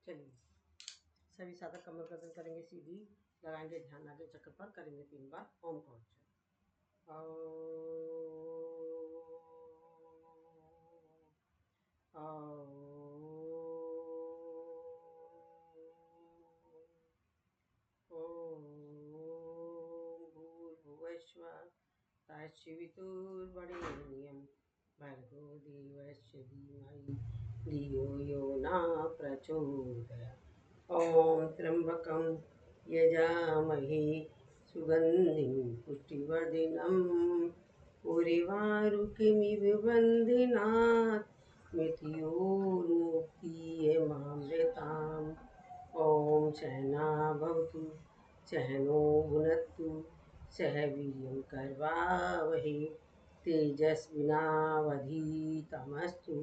चलिए सभी साधक कमर गर्दन करेंगे सीधी, लगाएंगे ध्यान आगे चक्र पर, करेंगे 3 बार ओम का उच्चारण। ओम भूर्भुवस्सुः तत्सवितुर्वरेण्यं भर्गो देवस्य धीमहि धियो यो न प्रचोदयात्। ओम त्र्यंबकं यजामहे सुगंधिं पुष्टिवर्धनम् उर्वारुकमिव बन्धनात् मृत्योर्मुक्तियमामृताम्। ओम सहना भवतु सहनो भुनक्तु सह वीर्यं करवावहै तेजस्विनावधीतमस्तु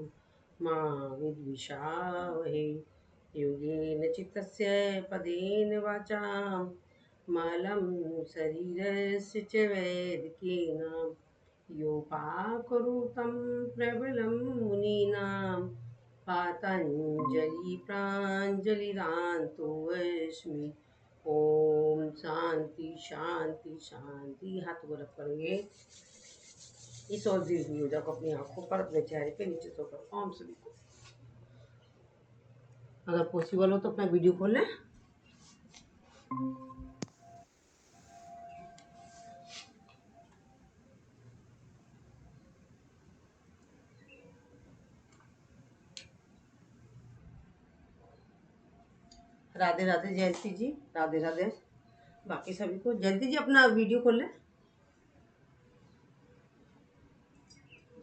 मा विद्विषावहै। योगेन चित्तस्य पदेन वाचां मलं शरीरस्य च वैदिकेन योपाकरोतं प्रबलं मुनीनां पातञ्जलि प्राञ्जलिरान्तोऽस्मि। ओम शांति शांति शांति। हाथ को रख करेंगे इस और दीर्घ योजा को अपनी आंखों पर, अपने चेहरे पे नीचे सोकर ओम सभी को। अगर पॉसिबल हो तो अपना वीडियो खोल लें। राधे राधे जयंती जी, राधे राधे बाकी सभी को। जयंती जी अपना वीडियो खोल लें।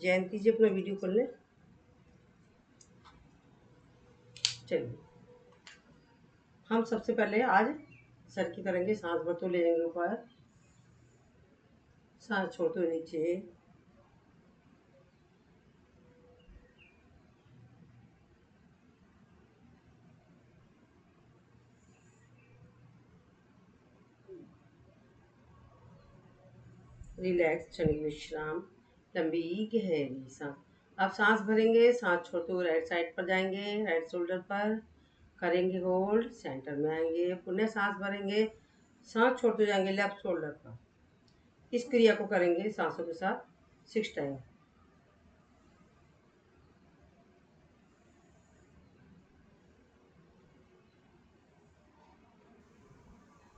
जयंती जी अपना वीडियो खोल लें। चलिए हम सबसे पहले आज सर की करेंगे, सांस भरते ले जाएंगे ऊपर, सांस छोड़ते हुए नीचे, रिलैक्स, क्षणिक विश्राम, लंबी गहरी सांस। अब सांस भरेंगे, सांस छोड़ते हुए राइट साइड पर जाएंगे, राइट शोल्डर पर करेंगे होल्ड, सेंटर में आएंगे, पुनः सांस भरेंगे, सांस छोड़ते जाएंगे लेफ्ट शोल्डर पर। इस क्रिया को करेंगे सांसों के साथ 6 टाइम।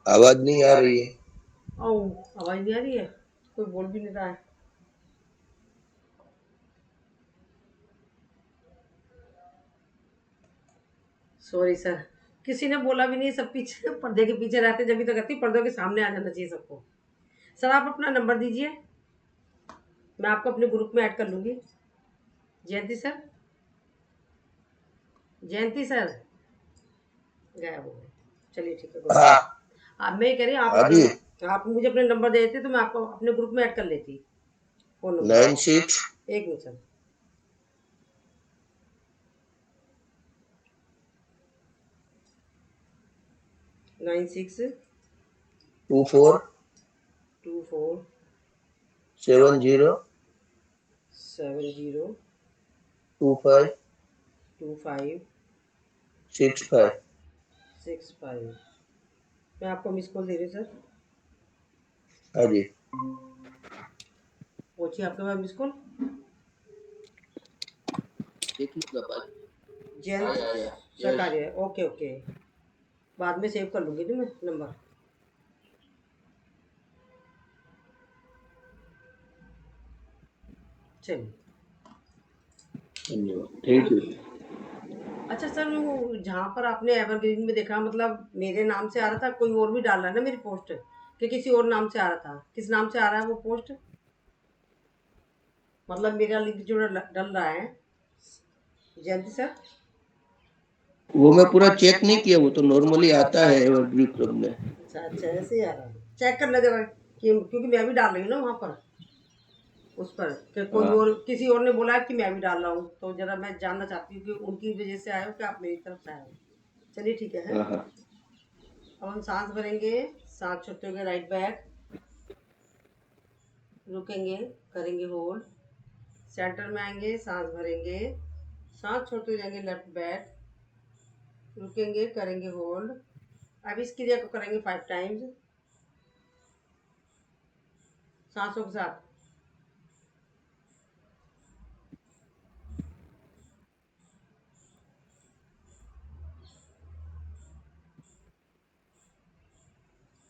आवाज नहीं आ रही है। आवाज नहीं आ रही है, कोई बोल भी नहीं रहा है। सॉरी सर, किसी ने बोला भी नहीं, सब पीछे पर्दे के पीछे रहते, जब भी तो कहती पर्दों के सामने आ जाना चाहिए सबको। सर आप अपना नंबर दीजिए, मैं आपको अपने ग्रुप में ऐड कर लूंगी। जयंती सर, जयंती सर गायब हो गए। चलिए ठीक है, आप मैं कह रही आप मुझे अपने नंबर दे देते तो मैं आपको अपने ग्रुप में ऐड कर लेती। फोन नंबर 96 एक मिनट सर, 96 24 24 70 70 25 25 65। 65। मैं आपको मिस कॉल दे रही हूँ सर। हाँ जी, पहुंची आपके पास मिस कॉल। जयंत सरकारी है, ओके ओके, बाद में सेव कर लूंगी ना मैं नंबर। चलिए थैंक यू। अच्छा सर, वो जहाँ पर आपने एवरग्रीन में देखा, मतलब मेरे नाम से आ रहा था, कोई और भी डाल रहा है ना मेरी पोस्ट, कि किसी और नाम से आ रहा था? किस नाम से आ रहा है वो पोस्ट? मतलब मेरा लिंक जो डल रहा है जयंती सर। वो मैं पूरा चेक नहीं किया, वो तो नॉर्मली आता है एवरग्रीन क्लब में। अच्छा अच्छा, ऐसे ही आ रहा है, चेक करना जरा क्योंकि मैं भी डाल रही हूँ ना वहाँ पर, उस पर कि कोई और किसी और ने बोला है कि मैं भी डाल रहा हूँ, तो जरा मैं जानना चाहती हूँ कि उनकी वजह से आए हो कि आप मेरी तरफ से आए हो। चलिए ठीक है। अब हम सांस भरेंगे, सांस छोड़ते हुए राइट बैक, रुकेंगे, करेंगे होल्ड, सेंटर में आएंगे, सांस भरेंगे, सांस छोड़ते हुए जाएंगे लेफ्ट बैक, रुकेंगे, करेंगे होल्ड। अब इस क्रिया को करेंगे 5 टाइम्स सांसों के साथ।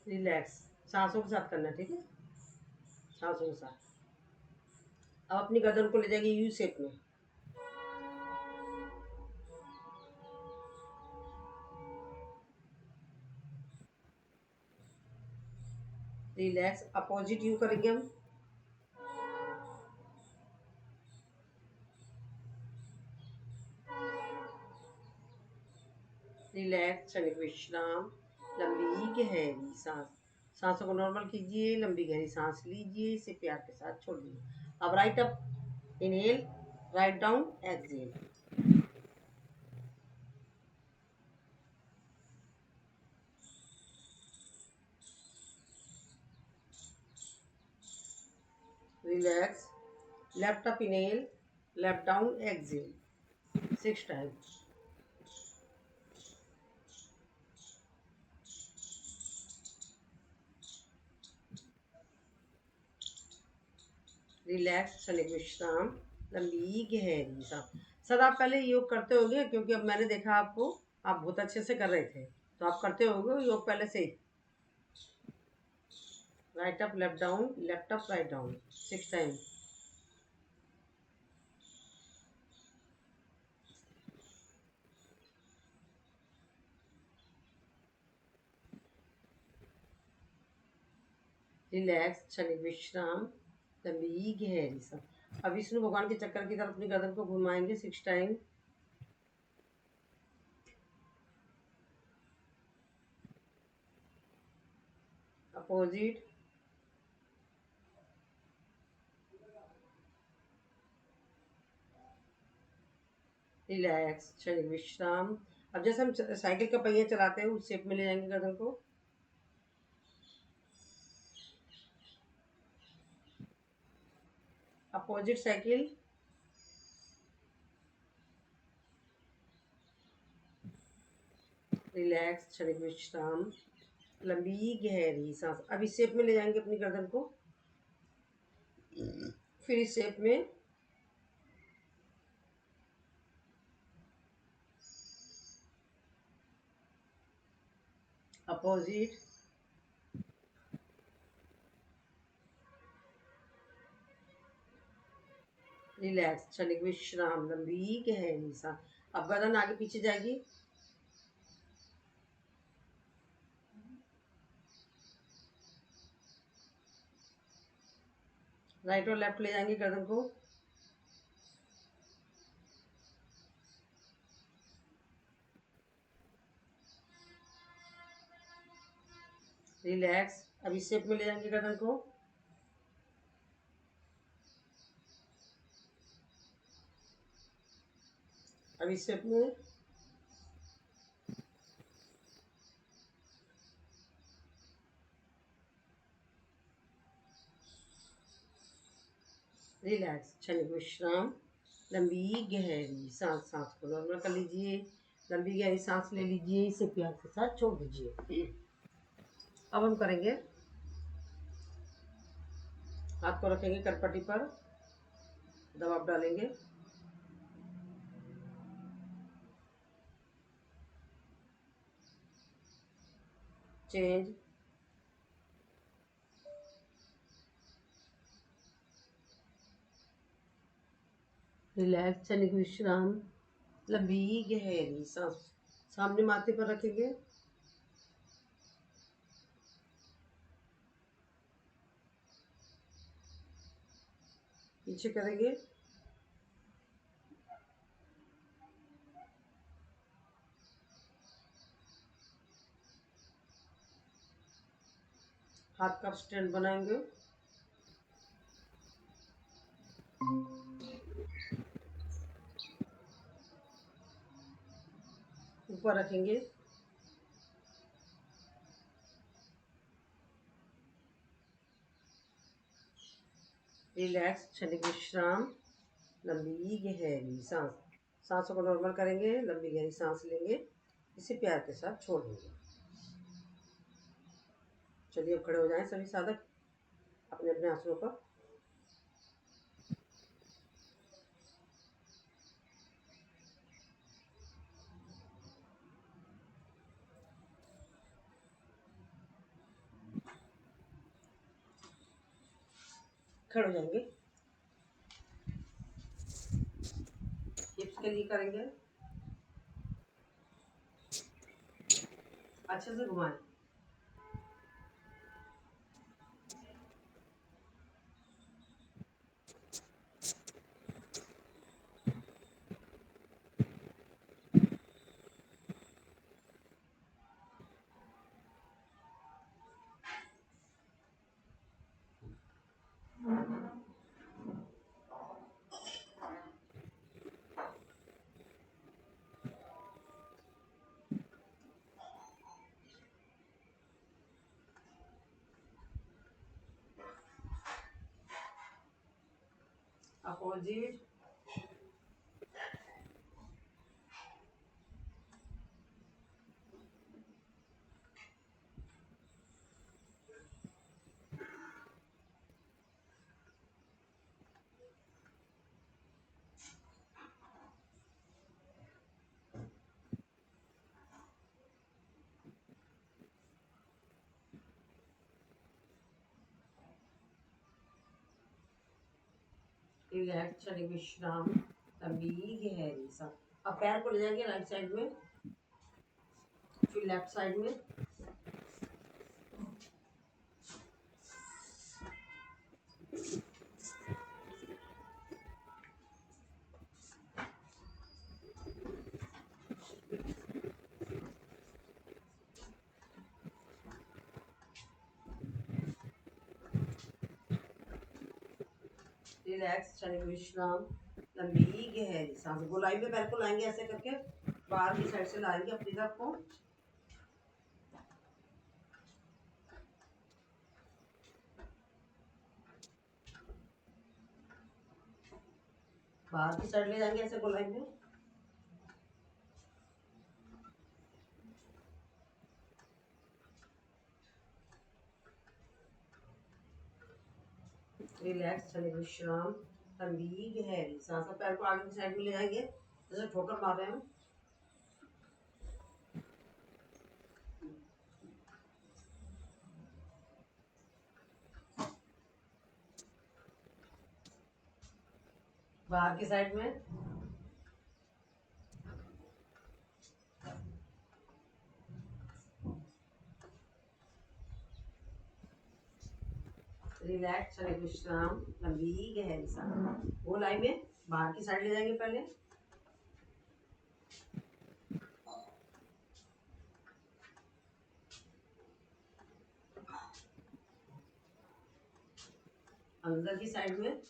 रिलैक्स, सांसों के साथ करना है, ठीक है, सांसों के साथ। अब अपनी गर्दन को ले जाएंगे यू शेप में। रिलैक्स, अपोजिट यू करेंगे हम। रिलैक्स, क्षणिक विश्राम, लंबी गहरी सांस। सांसों को नॉर्मल कीजिए, लंबी गहरी सांस लीजिए, इसे प्यार के साथ छोड़ दीजिए। अब right up inhale, write down exhale. Relax, left up inhale, left down exhale 6 times. Relax, क्षणिक विश्राम, लंबी गहरी सांस। सर आप पहले योग करते होंगे, क्योंकि अब मैंने देखा आपको, आप बहुत अच्छे से कर रहे थे, तो आप करते होंगे योग पहले से ही। Right up, left down, left up, right down 6 times. Relax, क्षणिक विश्राम, लंबी गहरी सांस। अब विष्णु भगवान के चक्कर की तरफ अपनी गर्दन को घुमाएंगे 6 टाइम। अपोजिट। रिलैक्स, क्षणिक विश्राम। अब जैसे हम साइकिल का पहिया चलाते हैं उस शेप में ले जाएंगे गर्दन को। Opposite cycle. रिलैक्स, क्षणिक विश्राम, लंबी गहरी सांस। अब इस शेप में ले जाएंगे अपनी गर्दन को, फिर इस शेप में। अपोजिट। रिलैक्स, क्षणिक विश्राम, लंबी गहरी सांस। अब गर्दन आगे पीछे जाएगी। राइट और लेफ्ट ले जाएंगे गर्दन को। रिलैक्स, अब इस शेप में ले जाएंगे गर्दन को। अब इस शेप में। रिलैक्स, क्षणिक विश्राम, लंबी गहरी सांस। सांस को नॉर्मल कर लीजिए, लंबी गहरी सांस ले लीजिए, इसे प्यार के साथ छोड़ दीजिए। अब हम करेंगे, हाथ को रखेंगे कटपटी पर, दबाव डालेंगे। चेंज। रिलैक्स, क्षणिक विश्राम, लंबी गहरी सांस। सामने माथे पर रखेंगे। पीछे करेंगे। हाथ का स्टैंड बनाएंगे। ऊपर रखेंगे। रिलैक्स, क्षणिक विश्राम, लंबी गहरी सांस। सांसों को नॉर्मल करेंगे, लंबी गहरी सांस लेंगे। इसी प्यार के साथ छोड़ देंगे। चलिए अब खड़े हो जाएं सभी साधक अपने अपने आसनों पर। खड़े हो जाएंगे, हिप्स के लिए करेंगे, अच्छे से घुमाएं। अपोजिट, रिलैक्स, शरीर विश्राम, लंबी गहरी सांस। अब पैर को ले जाएंगे राइट साइड में, फिर लेफ्ट साइड में, रिलैक्स, शरीर विश्राम, लंबी गहरी सांस। गोलाई में पैर को लाएंगे ऐसे करके, बाहर की साइड से लाएंगे अपनी तरफ को, बाहर की साइड ले जाएंगे ऐसे गोलाई में। रिलैक्स, शरीर विश्राम, लंबी गहरी सांस। पैर को आगे की साइड में ले जाएंगे जैसे ठोकर मार रहे हैं। बाहर की साइड में, रिलैक्स, शरीर विश्राम, लंबी गहरी सांस। गोलाई में बाहर की साइड ले जाएंगे पहले, अंदर की साइड में,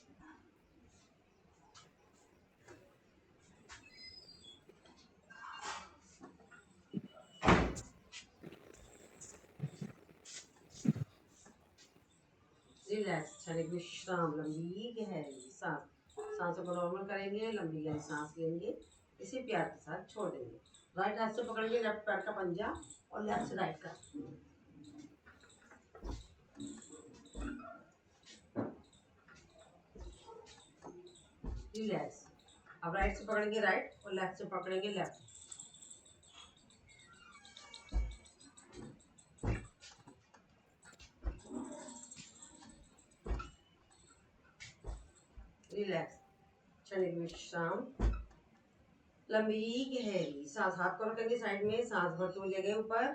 रिलैक्स, शरीर विश्राम, लंबी गहरी सांस। सांसों को नॉर्मल करेंगे, लंबी गहरी सांस लेंगे, इसी प्यार के साथ छोड़ देंगे। राइट हाथ से पकड़ेंगे लेफ्ट पैर का पंजा और लेफ्ट से राइट का। रिलैक्स। अब राइट से पकड़ेंगे राइट और लेफ्ट से पकड़ेंगे लेफ्ट। रिलैक्स, शरीर विश्राम, लंबी गहरी सांस। हाथ को रखेंगे साइड में, सांस भरते हुए ले गए ऊपर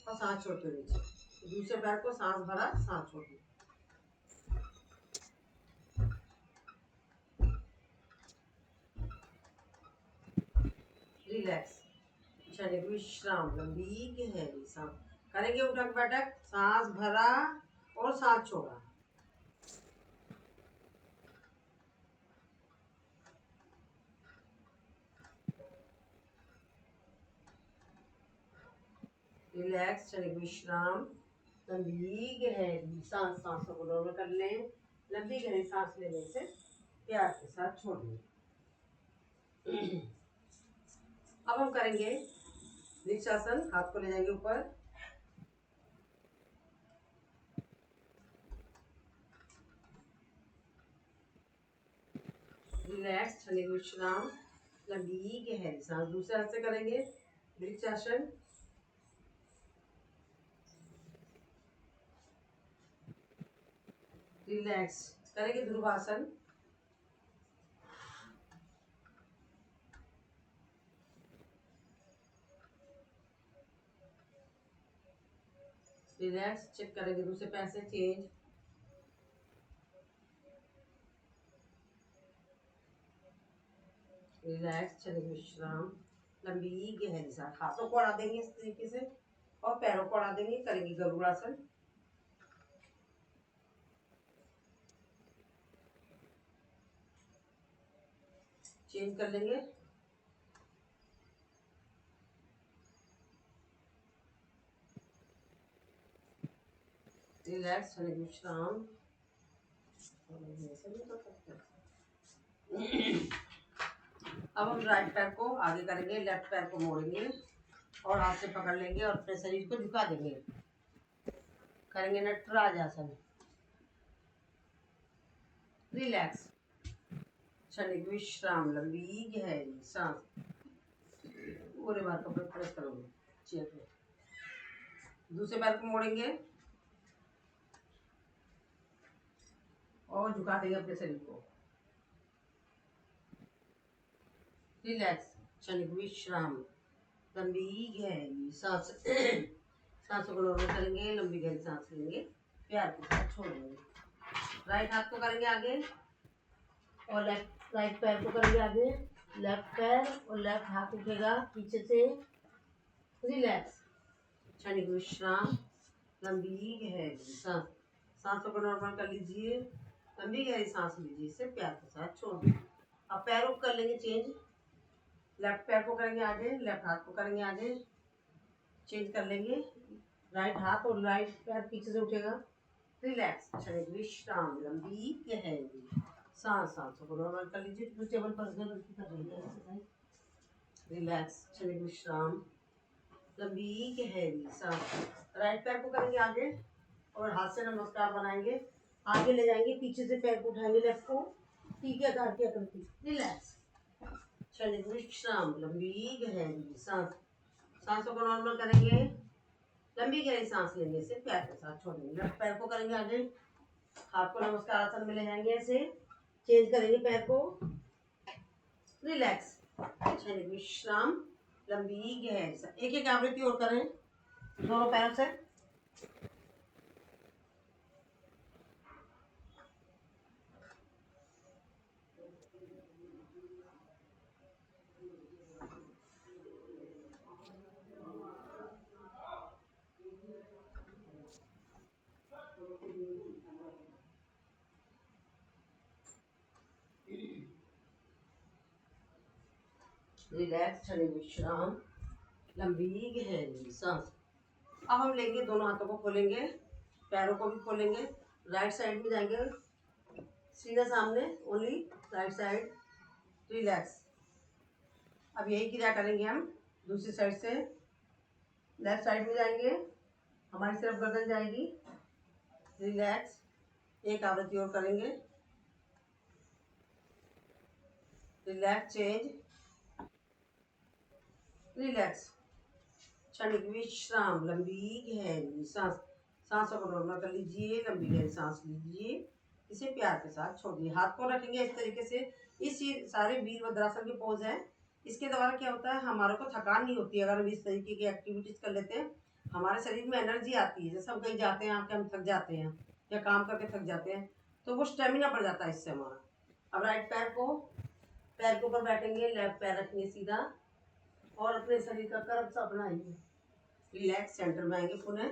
और सांस छोड़ते हुए नीचे। दूसरे पैर को सांस भरा, सांस छोड़ दी। रिलैक्स, शरीर विश्राम, लंबी गहरी सांस। करेंगे उठक बैठक, सांस भरा और सांस छोड़ा। रिलैक्स, शरीर विश्राम, लंबी गहरी सांस। सांसों को नॉर्मल कर लें, लंबी गहरी सांस लेने से प्यार के साथ छोड़ दें। अब हम करेंगे वृक्षासन, हाथ को ले जाएंगे ऊपर, रिलैक्स, क्षणिक विश्राम, लंबी गहरी सांस। दूसरे हाथ से करेंगे वृक्षासन, रिलैक्स। करेंगे ध्रुवासन, रिलैक्स। चेक करेंगे दूसरे पैर से, चेंज, रिलैक्स, क्षणिक विश्राम, लंबी गहरी सांस। हाथों को अड़ा देंगे इस तरीके से और पैरों को अड़ा देंगे, करेंगे गरुड़ासन, चेंज कर लेंगे, रिलैक्स, क्षणिक विश्राम। अब हम राइट पैर को आगे करेंगे, लेफ्ट पैर को मोड़ेंगे और हाथ से पकड़ लेंगे और अपने शरीर को झुका देंगे। करेंगे नटराज आसन, रिलैक्स, क्षणिक विश्राम, लंबी गहरी सांस। पूरे बार को प्रेस करोगे चेयर पे। दूसरे पैर को मोड़ेंगे और झुका देंगे अपने शरीर को, रिलैक्स, क्षणिक विश्राम, लंबी गहरी सांस। सांसों को नॉर्मल करेंगे, लंबी गहरी सांस लेंगे, प्यार के साथ छोड़ेंगे। राइट हाथ को करेंगे आगे और राइट पैर को करेंगे आगे, लेफ्ट पैर और लेफ्ट हाथ उठेगा पीछे से, रिलैक्स, क्षणिक विश्राम, लंबी गहरी सांस। सांसों को नॉर्मल कर लीजिए, लंबी गहरी सांस लीजिए, इसे प्यार के साथ छोड़ दीजिए। अब पैरों को कर लेंगे चेंज, लेफ्ट पैर को करेंगे आगे, लेफ्ट हाथ को करेंगे आगे, चेंज कर लेंगे, राइट हाथ और राइट पैर पीछे से उठेगा, रिलैक्स, क्षणिक विश्राम, लंबी गहरी सांस। सांसों को नॉर्मल कर लीजिए, तो टेबल पर रिलैक्स, क्षणिक विश्राम, लंबी गहरी सांस। राइट पैर को करेंगे आगे और हाथ से नमस्कार बनाएंगे, आगे ले जाएंगे, पीछे से पैर को उठाएंगे, लेफ्ट को टी के आकार की आकृति, रिलैक्स, क्षणिक विश्राम, लंबी गहरी सांस। सांसों को नॉर्मल करेंगे, लंबी गहरी सांस लेंगे, इसे प्यार के साथ छोड़ेंगे। लेफ्ट पैर को करेंगे आगे, हाथ को नमस्कार आसन में ले जाएंगे, ऐसे चेंज करेंगे पैर को, रिलैक्स, क्षणिक विश्राम, लंबी गहरी सांस। एक एक आवृत्ति और करें दोनों पैरों से। रिलैक्स, क्षणिक विश्राम, लंबी गहरी सांस। अब हम लेंगे, दोनों हाथों को खोलेंगे, पैरों को भी खोलेंगे, राइट साइड में जाएंगे, सीधा सामने, ओनली राइट साइड, रिलैक्स। अब यही क्रिया करेंगे हम दूसरी साइड से, लेफ्ट साइड में जाएंगे, हमारी तरफ गर्दन जाएगी, रिलैक्स। एक आवृत्ति और करेंगे, रिलैक्स, चेंज, रिलैक्स, क्षणिक विश्राम, लंबी गहरी सांस। सांसों को नॉर्मल कर लीजिए, लंबी गहरी सांस लीजिए, इसे प्यार के साथ छोड़ दिए। हाथ को रखेंगे इस तरीके से, इस सारे वीरभद्रासन के पोज हैं, इसके द्वारा क्या होता है, हमारे को थकान नहीं होती। अगर हम इस तरीके की एक्टिविटीज कर लेते हैं, हमारे शरीर में एनर्जी आती है। जैसे हम कहीं जाते हैं, आके हम थक जाते हैं या काम करके थक जाते हैं, तो वो स्टेमिना बढ़ जाता है इससे हमारा। अब राइट पैर के ऊपर बैठेंगे, लेफ्ट पैर रखेंगे सीधा और अपने शरीर का कर्व सा बनाएंगे, रिलैक्स, सेंटर में आएंगे, पुनः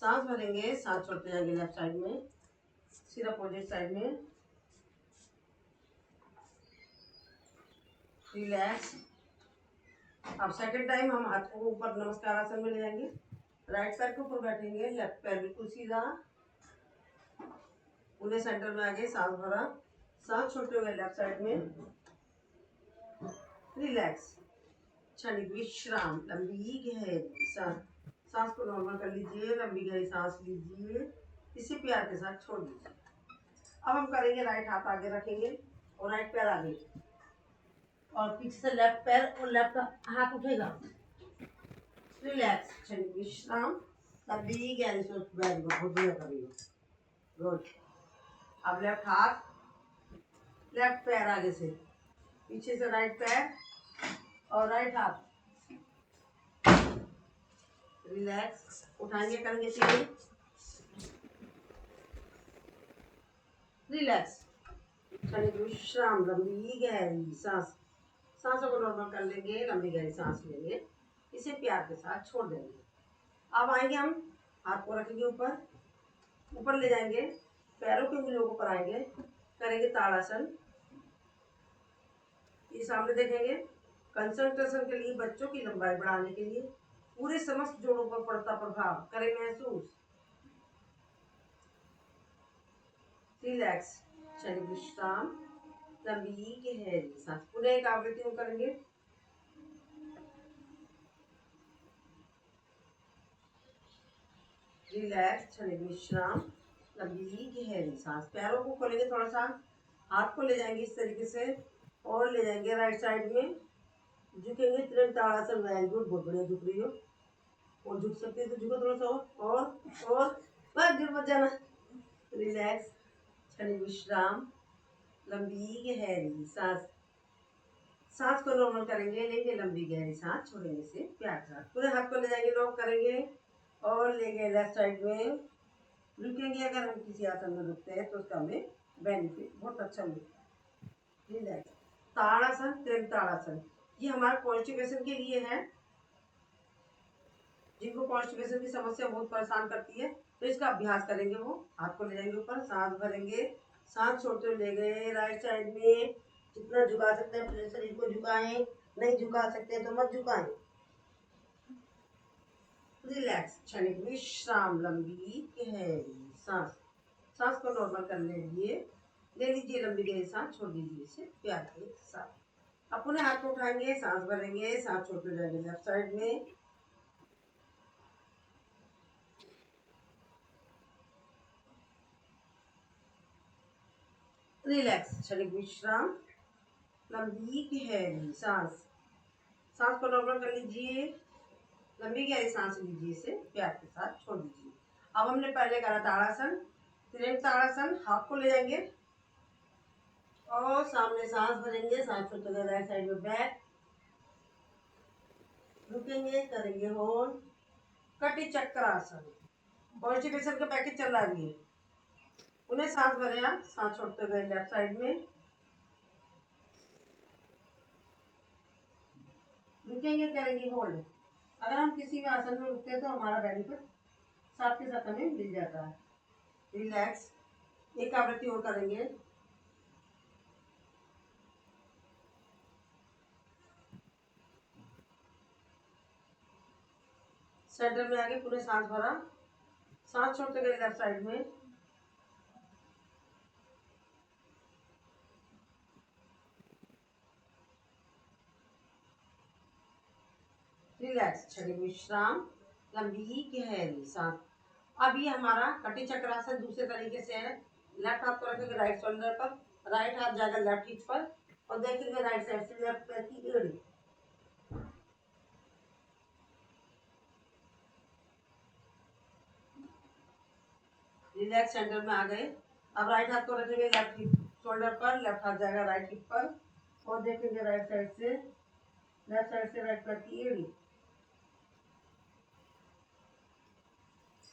सांस भरेंगे, सांस छोड़ते जाएंगे लेफ्ट साइड में, फिर अपोजिट साइड में, रिलैक्स। अब सेकंड टाइम हम हाथ को ऊपर नमस्कार आसन में ले जाएंगे, राइट पैर के ऊपर बैठेंगे, लेफ्ट पैर बिल्कुल सीधा, पुनः सेंटर में आगे, सांस भरा, सांस छोड़ते हुए लेफ्ट साइड में, रिलैक्स, क्षणिक विश्राम, लंबी गहरी सांस। सांस को नॉर्मल कर लीजिए, लंबी गहरी सांस लीजिए, इसे प्यार के साथ छोड़ दीजिए। अब हम करेंगे राइट हाथ आगे रखेंगे और राइट पैर आगे, और पीछे से लेफ्ट पैर और लेफ्ट हाथ उठेगा। रिलैक्स, क्षणिक विश्राम, लंबी गहरी सांस। वेरी गुड, बहुत बढ़िया करेंगे, गुड। अब लेफ्ट हाथ, लेफ्ट पैर आगे से, पीछे से राइट पैर और राइट हाथ। रिलैक्स, उठाएंगे, करेंगे सीधे। रिलैक्स, क्षणिक विश्राम, लंबी गहरी सांस। सांसों को नॉर्मल कर लेंगे, लंबी गहरी सांस लेंगे, इसे प्यार के साथ छोड़ देंगे। अब आएंगे हम, हाथ को रखेंगे ऊपर, ऊपर ले जाएंगे, पैरों के उंगलियों को ऊपर आएंगे, करेंगे ताड़ासन। ये सामने देखेंगे। कंसंट्रेशन के लिए, बच्चों की लंबाई बढ़ाने के लिए, पूरे समस्त जोड़ों पर पड़ता प्रभाव करें महसूस। रिलैक्स, क्षणिक विश्राम, लंबी गहरी सांस। पुनः एक आवृत्ति हम करेंगे। रिलैक्स, क्षणिक विश्राम, लंबी गहरी सांस। पैरों को खोलेंगे थोड़ा सा, हाथ को ले जाएंगे इस तरीके से और ले जाएंगे राइट साइड में, झुकेंगे त्रिभुज ताड़ासन। वेरी गुड, बहुत बढ़िया झुक रही हो, और झुक सकते हैं तो झुको थोड़ा सा और बस गिर मत जाना। रिलैक्स, क्षणिक विश्राम, लंबी गहरी सांस। सांस को नॉर्मल करेंगे, लेंगे लंबी गहरी सांस, छोड़ेंगे से प्यार के साथ। पूरे हाथ को ले जाएंगे, लॉक करेंगे और लेंगे लेफ्ट साइड में, रुकेंगे। अगर हम किसी आसन में रुकते हैं तो उसका हमें बेनिफिट बहुत अच्छा मिलता है। रिलैक्स, ताड़ासन, त्रिभुज ताड़ासन, ये हमारा कॉन्स्टिपेशन के लिए है। जिनको कॉन्स्टिपेशन की समस्या बहुत परेशान करती है तो इसका अभ्यास करेंगे। वो हाथ को ले जाएंगे ऊपर, सांस भरेंगे, सांस छोड़ते हुए ले गए राइट साइड में। जितना झुका सकते हैं अपने शरीर को झुकाएं, नहीं झुका सकते तो मत झुकाएं। रिलैक्स, क्षणिक विश्राम, लंबी गहरी सांस। सांस को नॉर्मल कर लीजिए, ले लीजिए लंबी गहरी सांस, छोड़ दीजिए इसे प्यार के साथ। अपने हाथ को उठाएंगे, सांस भरेंगे, सांस छोड़ते जाएंगे लेफ्ट साइड में। रिलैक्स, क्षणिक विश्राम, लंबी गहरी सांस। सांस को नॉर्मल कर लीजिए, लंबी गहरी सांस लीजिए, इसे प्यार के साथ छोड़ दीजिए। अब हमने पहले करा ताड़ासन, त्रिभुज ताड़ासन। हाथ को ले जाएंगे और सामने सांस भरेंगे, सांस छोड़ते हुए राइट साइड में बैक, रुकेंगे, करेंगे होल्ड। कटी चक्रासन, कॉन्स्टिपेशन का पैकेज चल रहा है अभी। उन्हें सांस भरे, आप सांस छोड़ते हुए लेफ्ट साइड में, रुकेंगे, करेंगे होल्ड। अगर हम किसी भी आसन में रुकते हैं तो हमारा बेनिफिट साथ के साथ हमें मिल जाता है। रिलैक्स, एक आवृत्ति और करेंगे। सेंटर में आगे, पूरे सांस भरा, सांस छोड़ते गए लेफ्ट साइड में। रिलैक्स, क्षणिक विश्राम, लंबी गहरी सांस। अब ये हमारा कटी चक्रासन दूसरे तरीके से है। लेफ्ट हाथ को रखेंगे राइट शोल्डर पर, राइट हाथ जाएगा लेफ्ट हिप पर, और देखेंगे राइट साइड से लेफ्ट पैर की एड़ी। रिलैक्स, सेंटर में आ गए। अब राइट हाथ को रखेंगे लेफ्ट हिप शोल्डर पर, लेफ्ट हाथ जाएगा राइट हिप पर, और देखेंगे राइट साइड से, लेफ्ट साइड से राइट पैर की एड़ी।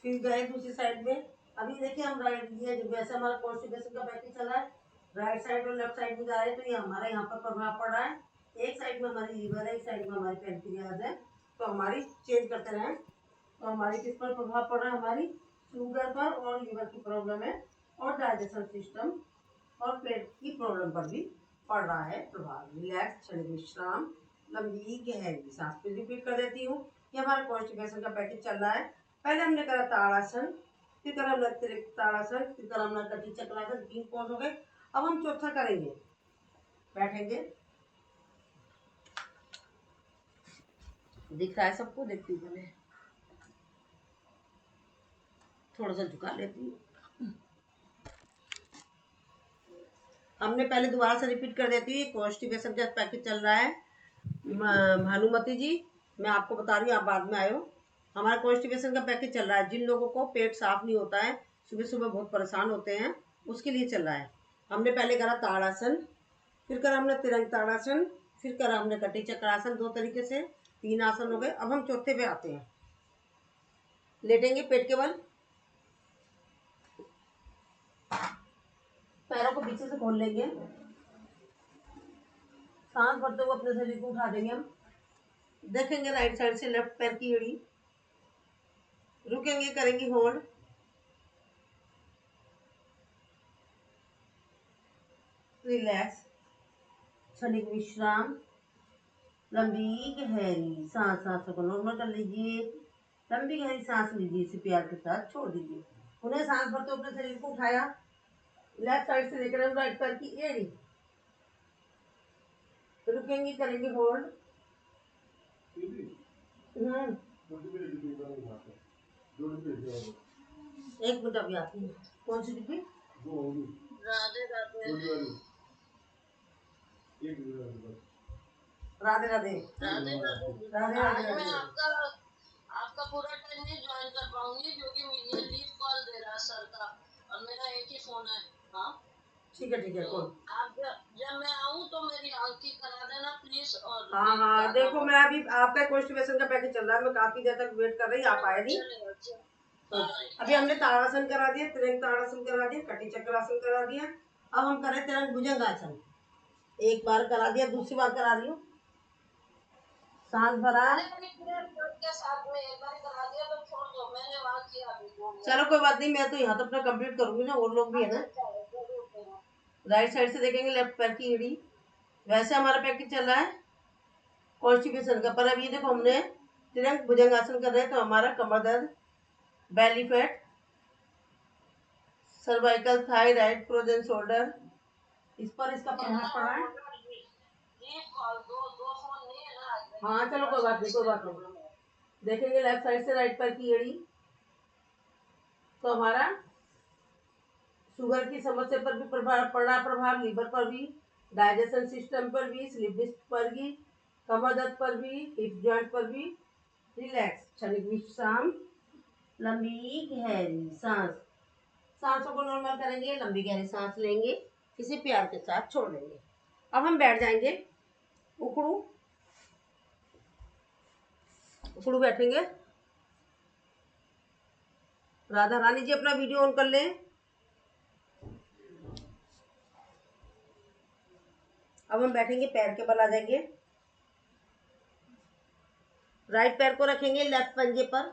फिर गए दूसरी साइड में। अभी देखिए हम राइट, ये वैसे हमारा कॉन्स्टिपेशन का पैकेज चला है, राइट साइड और लेफ्ट साइड में जा रहे हैं तो ये हमारे यहाँ पर प्रभाव पड़ रहा है। एक साइड में हमारी लीवर है, एक साइड में हमारी पैंक्रियाज है, तो हमारी चेंज करते रहें। तो हमारी किस पर प्रभाव पड़ रहा है? हमारी शुगर पर और लीवर की प्रॉब्लम है, और डाइजेशन सिस्टम और पेट की प्रॉब्लम पर भी पड़ रहा है प्रभाव। रिलैक्स, क्षणिक विश्राम, लंबी गहरी सांस। फिर रिपीट कर देती हूँ, ये हमारा कॉन्स्टिपेशन का पैकेज चल रहा है। पहले हमने करा ताड़ासन, फिर करा हमने त्रिभुज ताड़ासन, फिर करा हमने कटी चक्रासन, 3 पोज हो गए। अब हम चौथा करेंगे, बैठेंगे, दिख रहा है सबको? देखती हूँ पहले, थोड़ा सा झुका लेती हूँ। हमने पहले दोबारा से रिपीट कर देती हूँ, कॉन्स्टिपेशन का पैकेज चल रहा है। भानुमति जी, मैं आपको बता रही हूँ, आप बाद में आए हो। हमारा कॉन्स्टिपेशन का पैकेज चल रहा है, जिन लोगों को पेट साफ नहीं होता है, सुबह सुबह बहुत परेशान होते हैं, उसके लिए चल रहा है। हमने पहले करा ताड़ासन, फिर करा हमने तिरंग ताड़ासन, फिर करा हमने कटी चक्रासन। 2 तरीके से 3 आसन हो गए। अब हम चौथे पे आते हैं। लेटेंगे पेट के बल, पैरों को पीछे से खोल लेंगे, सांस भरते हुए अपने शरीर को उठा देंगे हम। देखेंगे राइट साइड से लेफ्ट पैर की एड़ी, रुकेंगे, करेंगे होल्ड, रिलैक्स, क्षणिक विश्राम, लंबी गहरी सांस, सांसों को नॉर्मल कर लीजिए, लंबी गहरी सांस लीजिए, इसे प्यार के साथ छोड़ दीजिए। उन्हें सांस भरते हुए अपने शरीर को उठाया, लेफ्ट साइड से लेकर हम राइट पैर की एड़ी, रुकेंगे, करेंगे होल्ड। एक मिनट अभी आती हूँ। कौन सी डिब्बी? राधे राधे, राधे राधे, राधे राधे, आज मैं आपका पूरा टाइम नहीं ज्वाइन कर पाऊंगी, क्योंकि मुझे लीव कॉल दे रहा है सर का, और मेरा एक ही फोन है। हाँ ठीक है, कौन? आप जब मैं आऊँ तो मेरी आँख की करा देना प्लीज। और हाँ, देखो मैं अभी आपका कॉन्स्टिपेशन का पैकेज चल रहा है, मैं काफी देर तक वेट कर रही, आप आए नहीं। तो अभी हमने ताड़ासन करा दिया, तिरंग ताड़ासन करा दिया, कटी चक्रासन करा दिया। अब हम करें तिरंग भुजंगासन। एक बार करा दिया, दूसरी बार करा रही हूँ। सांस भरा, चलो कोई बात नहीं, मैं तो यहाँ तो अपना कंप्लीट करूंगी ना, और लोग भी है ना। राइट साइड से देखेंगे लेफ्ट पैर की एड़ी। वैसे हमारा पैकेज चल रहा है कॉन्स्टिपेशन का, पर अब ये देखो हमने तिरंग भुजंगासन कर रहे हैं, तो हमारा कमर दर्द, belly fat, cervical, thyroid, frozen shoulder, इस पर इसका प्रभाव पड़ा है। हाँ चलो कोई बात नहीं। देखेंगे लेफ्ट साइड से राइट पैर की एड़ी, तो हमारा शुगर की समस्या पर भी प्रभाव पड़ा, प्रभाव लीवर पर भी, डाइजेशन सिस्टम पर भी, स्लीप डिस्क पर भी, कमर दर्द पर भी, हिप जॉइंट पर भी। रिलैक्स, क्षणिक विश्राम, लंबी गहरी सांस, सांसों को नॉर्मल करेंगे, लंबी गहरी सांस लेंगे, इसे प्यार के साथ छोड़ देंगे। अब हम बैठ जाएंगे, उखड़ू उखड़ू बैठेंगे। राधा रानी जी अपना वीडियो ऑन कर लें। अब हम बैठेंगे, पैर के बल आ जाएंगे, राइट पैर को रखेंगे लेफ्ट पंजे पर,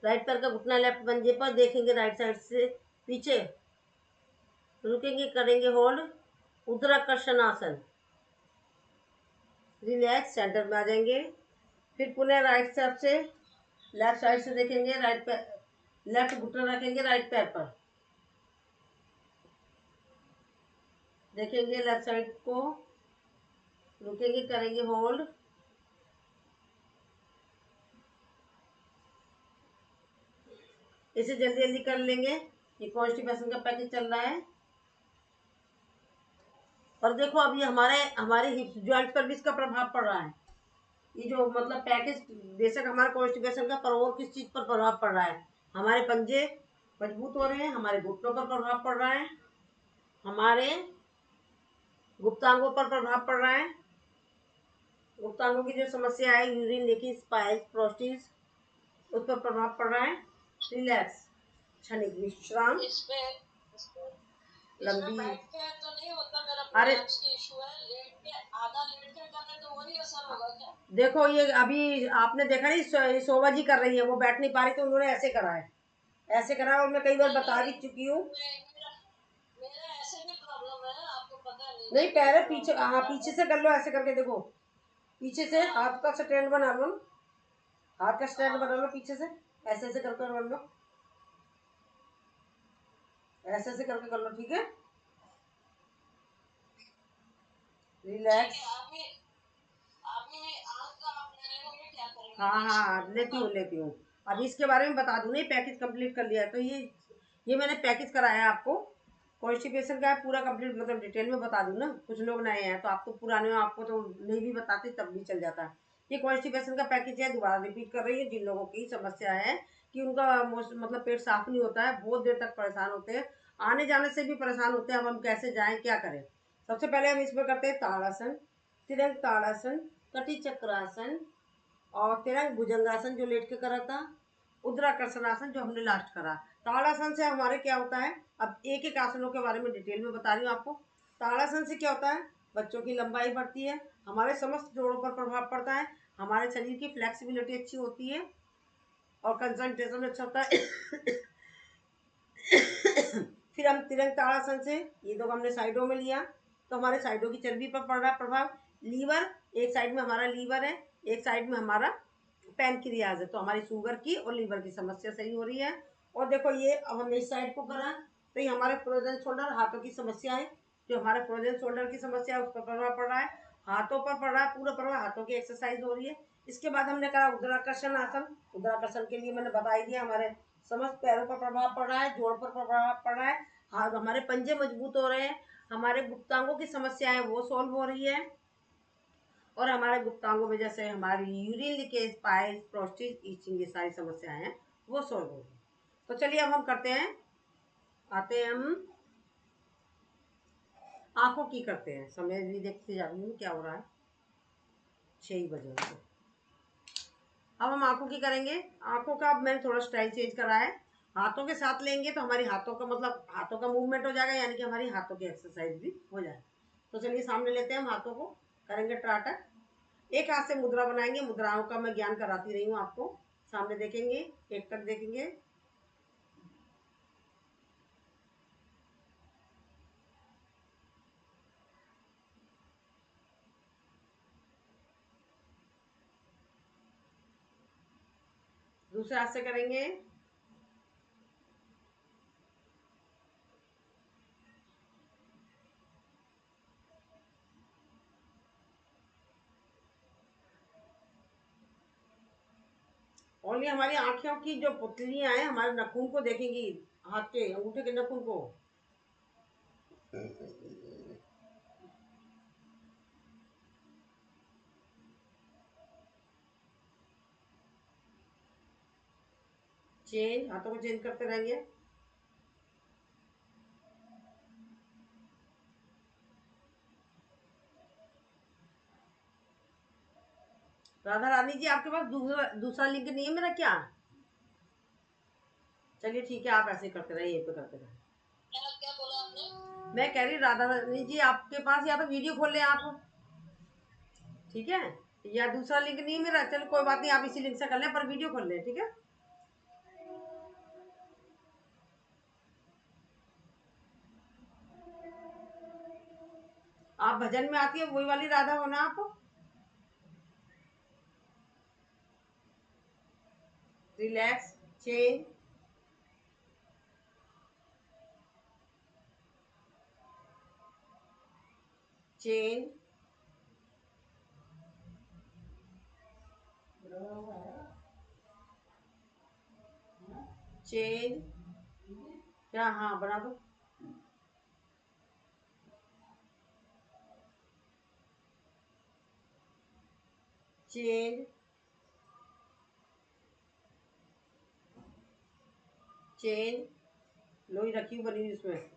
राइट पैर का घुटना लेफ्ट पंजे पर, देखेंगे राइट साइड से पीछे, रुकेंगे, करेंगे होल्ड, उदराकर्षण आसन, रिलैक्स, सेंटर में आ जाएंगे। फिर पुनः राइट साइड से लेफ्ट साइड से देखेंगे, राइट पैर, लेफ्ट घुटना रखेंगे राइट पैर पर, देखेंगे लेफ्ट साइड को, रुकेंगे, करेंगे होल्ड, इसे जल्दी जल्दी कर लेंगे। ये कॉन्स्टिपेशन का पैकेज चल रहा है। और देखो अभी हमारे हमारे हिप्स जॉइंट पर भी इसका प्रभाव पड़ रहा है। ये जो मतलब पैकेज बेशक हमारा कॉन्स्टिपेशन का, पर और किस चीज पर प्रभाव पड़ रहा है? हमारे पंजे मजबूत हो रहे हैं, हमारे घुटनों पर प्रभाव पड़ रहा है, हमारे गुप्तांगों पर प्रभाव पड़ रहा है। गुप्तांगों की जो समस्या है, यूरिन लीकेज, पाइल्स, प्रोस्टेट, उस पर प्रभाव पड़ रहा है। रिलैक्स, क्षणिक विश्राम, लंबी, तो नहीं होता मेरा, अरे इशू है, लेट के आधा लेट के करने तो वही असर होगा क्या? देखो ये अभी आपने देखा नहीं, शोभा जी कर रही है, वो बैठ नहीं पा रही, तो उन्होंने ऐसे करा है, ऐसे करा, और मैं कई बार बता भी चुकी हूँ। मेरा ऐसे भी प्रॉब्लम है, आपको पता नहीं पैर पीछे, हाँ पीछे से कर लो, ऐसे करके देखो, पीछे से हाथ का स्टैंड बना लो, हाथ का स्टैंड बना लो, पीछे से ऐसे ऐसे करके कर लो, ऐसे ऐसे करके कर लो, ठीक है। रिलैक्स, हाँ हाँ, लेती हूँ। अभी इसके बारे में बता दूँ, नहीं पैकेज कंप्लीट कर लिया है तो ये मैंने पैकेज कराया है आपको। कॉन्स्टिपेशन का है पूरा कंप्लीट, मतलब डिटेल में बता दूँ ना, कुछ लोग नए हैं तो आप तो पुराने हो, आपको तो नहीं भी बताते तब भी चल जाता है। ये कॉन्स्टिपेशन का पैकेज है, दोबारा रिपीट कर रही है। जिन लोगों की समस्या है कि उनका मतलब पेट साफ नहीं होता है, बहुत देर तक परेशान होते हैं, आने जाने से भी परेशान होते हैं, अब हम कैसे जाएं, क्या करें। सबसे पहले हम इसमें करते हैं ताड़ासन, तिरंग ताड़ासन, कटी चक्रासन और तिरंग भुजंगासन जो लेट के करा था, उद्राकर्षण आसन जो हमने लास्ट करा। ताड़ासन से हमारे क्या होता है, अब एक एक आसनों के बारे में डिटेल में बता रही हूँ आपको। ताड़ासन से क्या होता है, बच्चों की लंबाई बढ़ती है, हमारे समस्त जोड़ों पर प्रभाव पड़ता है, हमारे शरीर की फ्लेक्सिबिलिटी अच्छी होती है और कंसंट्रेशन अच्छा होता है। फिर हम तिरंग ताड़ासन से, ये दो हमने साइडों में लिया तो हमारे साइडों की चर्बी पर पड़ रहा प्रभाव। लीवर, एक साइड में हमारा लीवर है, एक साइड में हमारा पैनक्रियाज है, तो हमारी शुगर की और लीवर की समस्या सही हो रही है। और देखो ये अब हमने इस साइड को करा तो ये हमारे फ्रोजन शोल्डर, हाथों की समस्या है, जो हमारे फ्रोजन शोल्डर की समस्या है उस पर प्रभाव पड़ रहा है, हाथों पर पड़ रहा है पूरा प्रभाव, हाथों की एक्सरसाइज हो रही है। इसके बाद हमने करा उद्राकर्षण आसन। उद्राकर्षण के लिए मैंने बता ही दिया, हमारे समस्त पैरों पर प्रभाव पड़ रहा है, जोड़ पर प्रभाव पड़ रहा है, हाथ हमारे पंजे मजबूत हो रहे हैं, हमारे गुप्तांगों की समस्या है वो सॉल्व हो रही है, और हमारे गुप्तांगों में जैसे हमारी urine leakage, piles, prostate, itching, ये सारी समस्याएं हैं वो सॉल्व हो रही। तो चलिए अब हम करते हैं, आते हैं हम आंखों की करते हैं। समय भी देखते जा रही हूँ क्या हो रहा है, 6 बजे से। अब हम आंखों की करेंगे। आंखों का अब मैंने थोड़ा स्टाइल चेंज करा है, हाथों के साथ लेंगे तो हमारी हाथों का मतलब हाथों का मूवमेंट हो जाएगा, यानी कि हमारी हाथों की एक्सरसाइज भी हो जाएगी। तो चलिए सामने लेते हैं हम हाथों को, करेंगे ट्राटक। एक हाथ से मुद्रा बनाएंगे, मुद्राओं का मैं ज्ञान कराती रही हूँ आपको। सामने देखेंगे, एक तक देखेंगे, दूसरे हाथ से करेंगे, और ये हमारी आंखों की जो पुतलियां हैं हमारे नाखून को देखेंगी, हाथ के अंगूठे के नाखून को। चेंज, हाथों को चेंज करते रहेंगे। राधा रानी जी, आपके पास दूसरा लिंक नहीं है मेरा क्या? चलिए ठीक है, आप ऐसे ही करते रहिए, ये पे करते रहिए। क्या बोला आपने? मैं कह रही राधा रानी जी, आपके पास या तो वीडियो खोल लें आप, ठीक है, या दूसरा लिंक नहीं है मेरा, चलो कोई बात नहीं, आप इसी लिंक से कर लें पर वीडियो खोल लें, ठीक है। आप भजन में आती है वही वाली राधा हो ना आप? रिलैक्स, चेंज, चेंज, चेंज, क्या, हाँ बना दो, चेंज, चेंज। लोई रखी हुई बनी हुई उसमें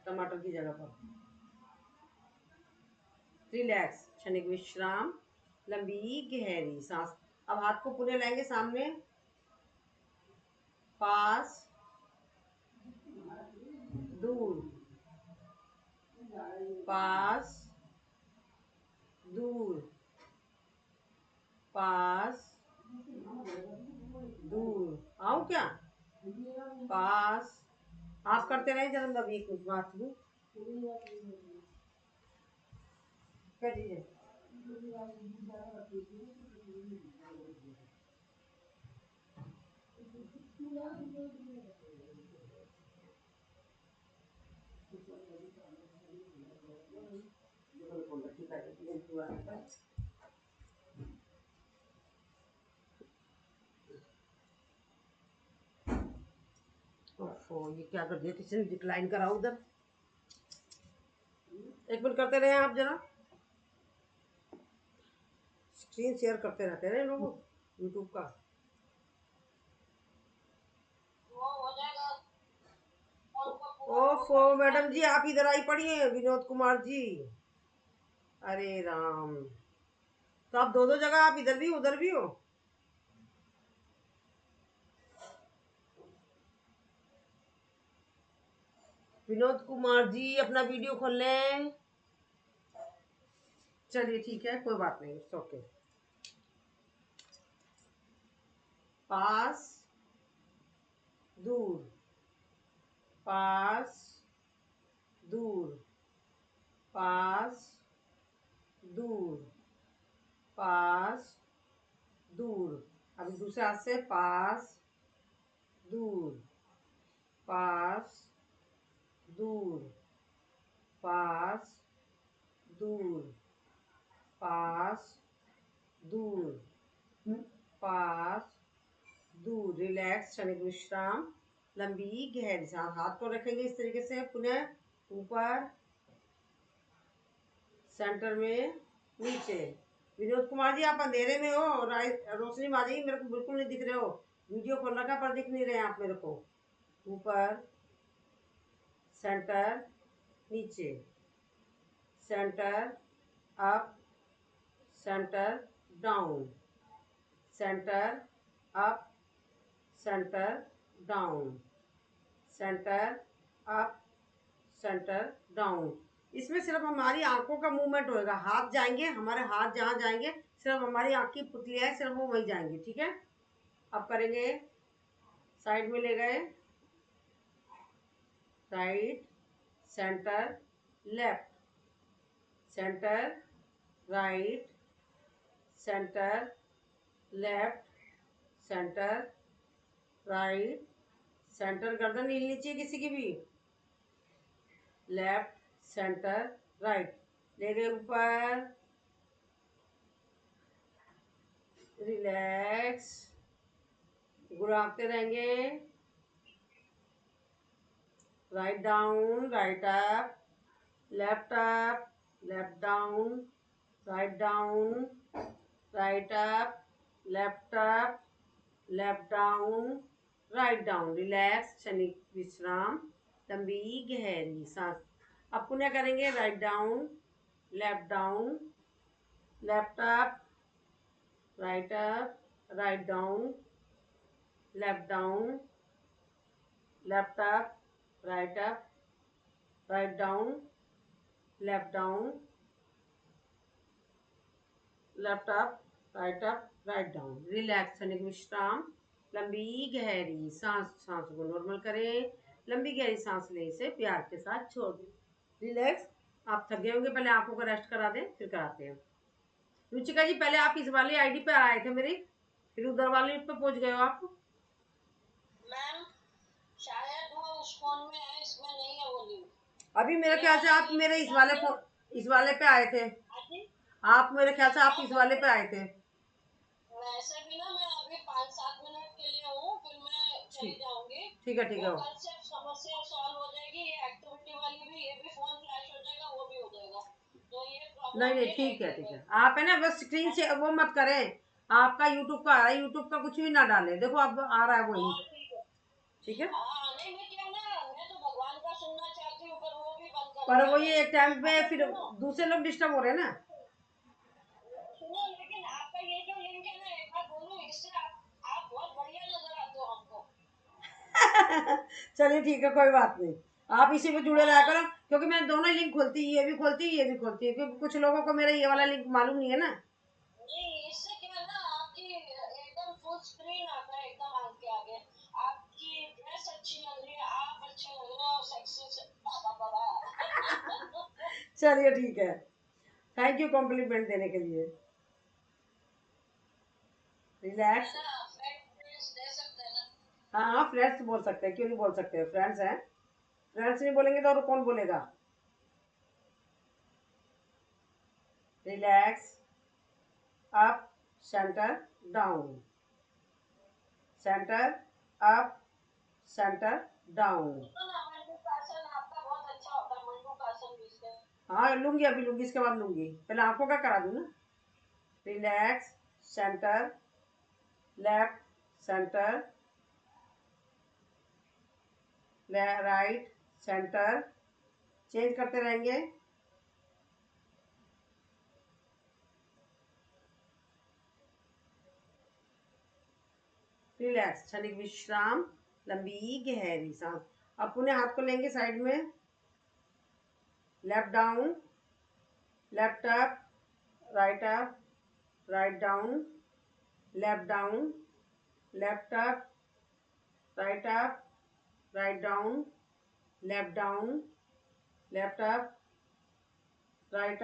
टमाटर की जगह पर। रिलैक्स, क्षणिक विश्राम, लंबी गहरी सांस। अब हाथ को पुनः लाएंगे सामने, पास, दूर, पास, दूर, पास, दूर। आओ क्या, पास। आप करते रहे जरा, मैं एक मिनट बात लूँ कर दीजिए। ओ ये क्या कर दिया, किसी ने डिक्लाइन करा उधर। एक मिनट करते रहे आप जरा, स्क्रीन शेयर करते रहते हैं लोग यूट्यूब का। ओफो मैडम जी आप इधर आई पड़ी हैं, विनोद कुमार जी। अरे राम, तो आप दो दो जगह, आप इधर भी उधर भी हो। विनोद कुमार जी अपना वीडियो खोल लें। चलिए ठीक है, कोई बात नहीं, इट्स ओके। पास दूर, पास दूर, पास दूर, पास दूर। अभी दूसरे हाथ से पास दूर, पास दूर, पास दूर, पास दूर, पास दूर। रिलैक्स, क्षणिक विश्राम, लंबी गहरी सांस। हाथ को रखेंगे इस तरीके से, पुनः ऊपर, सेंटर में, नीचे। विनोद कुमार जी आप अंधेरे में हो, रोशनी माँ जी मेरे को बिल्कुल नहीं दिख रहे हो। वीडियो खोल रखा पर दिख नहीं रहे हैं आप मेरे को। ऊपर, सेंटर, नीचे, centre up, centre down, centre up, centre down, centre up, centre down. इसमें सिर्फ हमारी आंखों का मूवमेंट होएगा, हाथ जाएंगे, हमारे हाथ जहाँ जाएंगे सिर्फ हमारी आंख की पुतलियाँ है, सिर्फ वो वहीं जाएंगी। ठीक है, अब करेंगे, साइड में ले गए, right, centre, left, centre, right, centre, left, centre, right, centre. गर्दन नहीं हिलनी चाहिए किसी की भी। Left, centre, right. ले गए ऊपर, रिलैक्स, घुराते रहेंगे। Write down, right up, left down, write down, right up, left down, write down. Relax, क्षणिक विश्राम, लंबी गहरी सांस। अब पुनः करेंगे, write down, left up, right up, right down, left up, right up, right down, left up, right down. Relax, क्षणिक विश्राम, लंबी गहरी सांस। सांस को नॉर्मल करें, लंबी गहरी सांस लेने से प्यार के साथ छोड़ दें। रिलैक्स। आप थक गए होंगे, पहले आंखों को रेस्ट करा दें, फिर कराते हैं। रुचिका जी पहले आप इस वाली आईडी पे आए थे मेरी, फिर उधर वाले पे पहुंच गए हो आप। मैम शायद वो उस फोन में है, इसमें नहीं है वो लिंक। अभी मेरे ख्याल से आप मेरे इस वाले पे आए थे। आप मेरे ख्याल से आप इस वाले पे आए थे। वैसे भी ना मैं अभी 5-7 मिनट के लिए हूँ, फिर मैं चली जाऊंगी। ठीक है ठीक है, कल से समस्या सॉल्व हो जाएगी, ये एक्टिविटी वाली भी, ये भी फोन फ्लैश हो जाएगा, वो भी हो जाएगा। तो ये प्रॉब्लम नहीं ठीक है ठीक है। आप है ना बस स्क्रीन से वो मत करें, आपका यूट्यूब का आ रहा है, यूट्यूब का कुछ भी ना डालें। देखो अब आ रहा है वही। ठीक है, नहीं मैं क्या ना, मैं तो भगवान का सुनना चाहती हूँ, पर वो भी बंद कर पर वही एक टाइम पे फिर दूसरे लोग डिस्टर्ब हो रहे हैं ना। सुनो, लेकिन आपका ये जो लिंक है ना, एक बार बोलूं, इससे आप बहुत बढ़िया नजर आते हो हमको। चलिए ठीक है, कोई बात नहीं, आप इसी पे जुड़े रहा करो, क्योंकि मैं दोनों लिंक खोलती, ये भी खोलती ये भी खोलती है, क्योंकि कुछ लोगों को मेरा ये वाला लिंक मालूम नहीं है ना। नहीं, इससे क्या ना, आपकी एकदम फुल स्क्रीन आता है, एकदम आंख के आगे। आपकी ड्रेस अच्छी लग रही है, आप अच्छे लग रहे हो, सेक्सी से चलिए ठीक है, थैंक यू कॉम्प्लीमेंट देने के लिए। रिलैक्स। दे सकते हैं ना। हाँ हाँ, फ्रेंड्स बोल सकते हैं, क्यों नहीं बोल सकते, फ्रेंड्स हैं। फ्रेंड्स नहीं बोलेंगे तो और कौन बोलेगा। Relax, up, centre, down, centre, up, centre, down. तो ना मंडूकासन आपका बहुत अच्छा होता है, मंडूकासन भी इसके। हाँ लूंगी, अभी लूंगी, इसके बाद लूंगी, पहले आंखों का करा दूं ना। Relax, centre, left, centre, right, centre, change करते रहेंगे। रिलैक्स, क्षणिक विश्राम, लंबी गहरी सांस। अब पुनः हाथ को लेंगे साइड में, left down, left up, right down, left down, left up, right down, left down, left up, right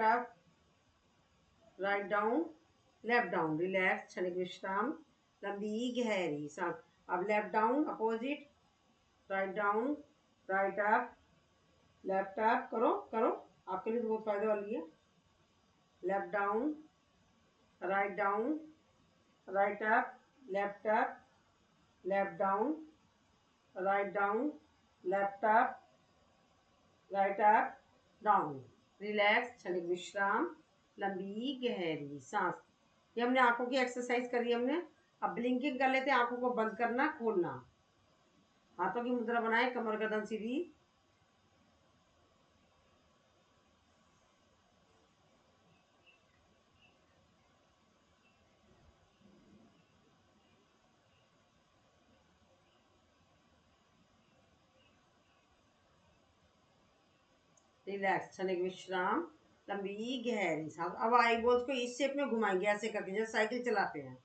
down, left down. Relax, क्षणिक विश्राम, लंबी गहरी सांस। अब left down opposite, write down, right up, left up, करो करो, आपके लिए तो बहुत फायदे वाली है। Left down, right up, left up, left down, left up, right up, down. Relax, क्षणिक विश्राम, लंबी गहरी सांस। ये हमने आंखों की एक्सरसाइज करी हमने। अब ब्लिंकिंग कर लेते हैं, आंखों को बंद करना, खोलना, हाथों की मुद्रा बनाए, कमर गर्दन सीधी। रिलैक्स, क्षणिक विश्राम, लंबी गहरी सांस। अब आई बॉल्स को इस शेप में घुमाएंगे, ऐसे करके जैसे साइकिल चलाते हैं।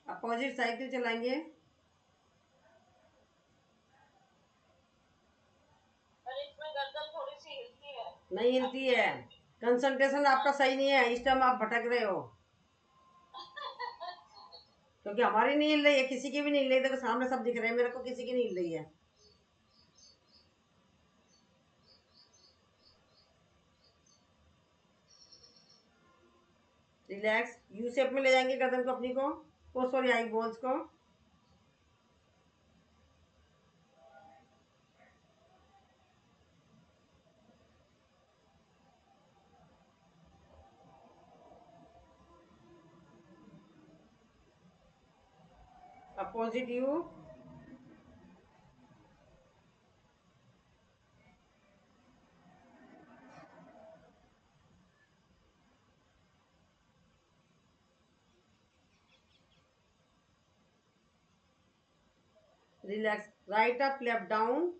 अपोजिट साइकिल चलाएंगे। और इसमें गर्दन थोड़ी सी हिलती है। नहीं हिलती है, कंसंट्रेशन आपका सही नहीं है, इस टाइम आप भटक रहे हो, क्योंकि हमारी नहीं हिल रही है, किसी की भी नहीं हिल रही। देखो सामने सब दिख रहे हैं मेरे को, किसी की नहीं हिल रही है। रिलैक्स, यू शेप में ले जाएंगे गर्दन को अपनी को, ओ सॉरी आई बॉल्स को। Opposite you. Relax, right up, left down,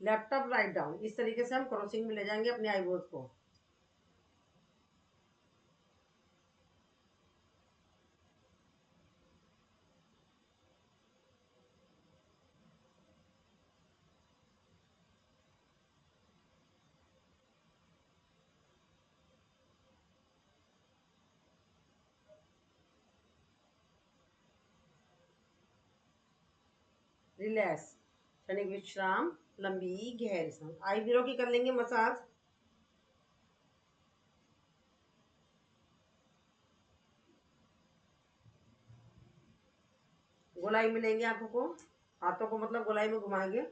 left up, right down. इस तरीके से हम क्रॉसिंग में ले जाएंगे अपने आई बॉल्स को। रिलैक्स, क्षणिक विश्राम, लंबी गहरी सांस। आई ब्रो की कर लेंगे मसाज। गोलाई में लेंगे आंखों को, हाथों को मतलब गोलाई में घुमाएंगे।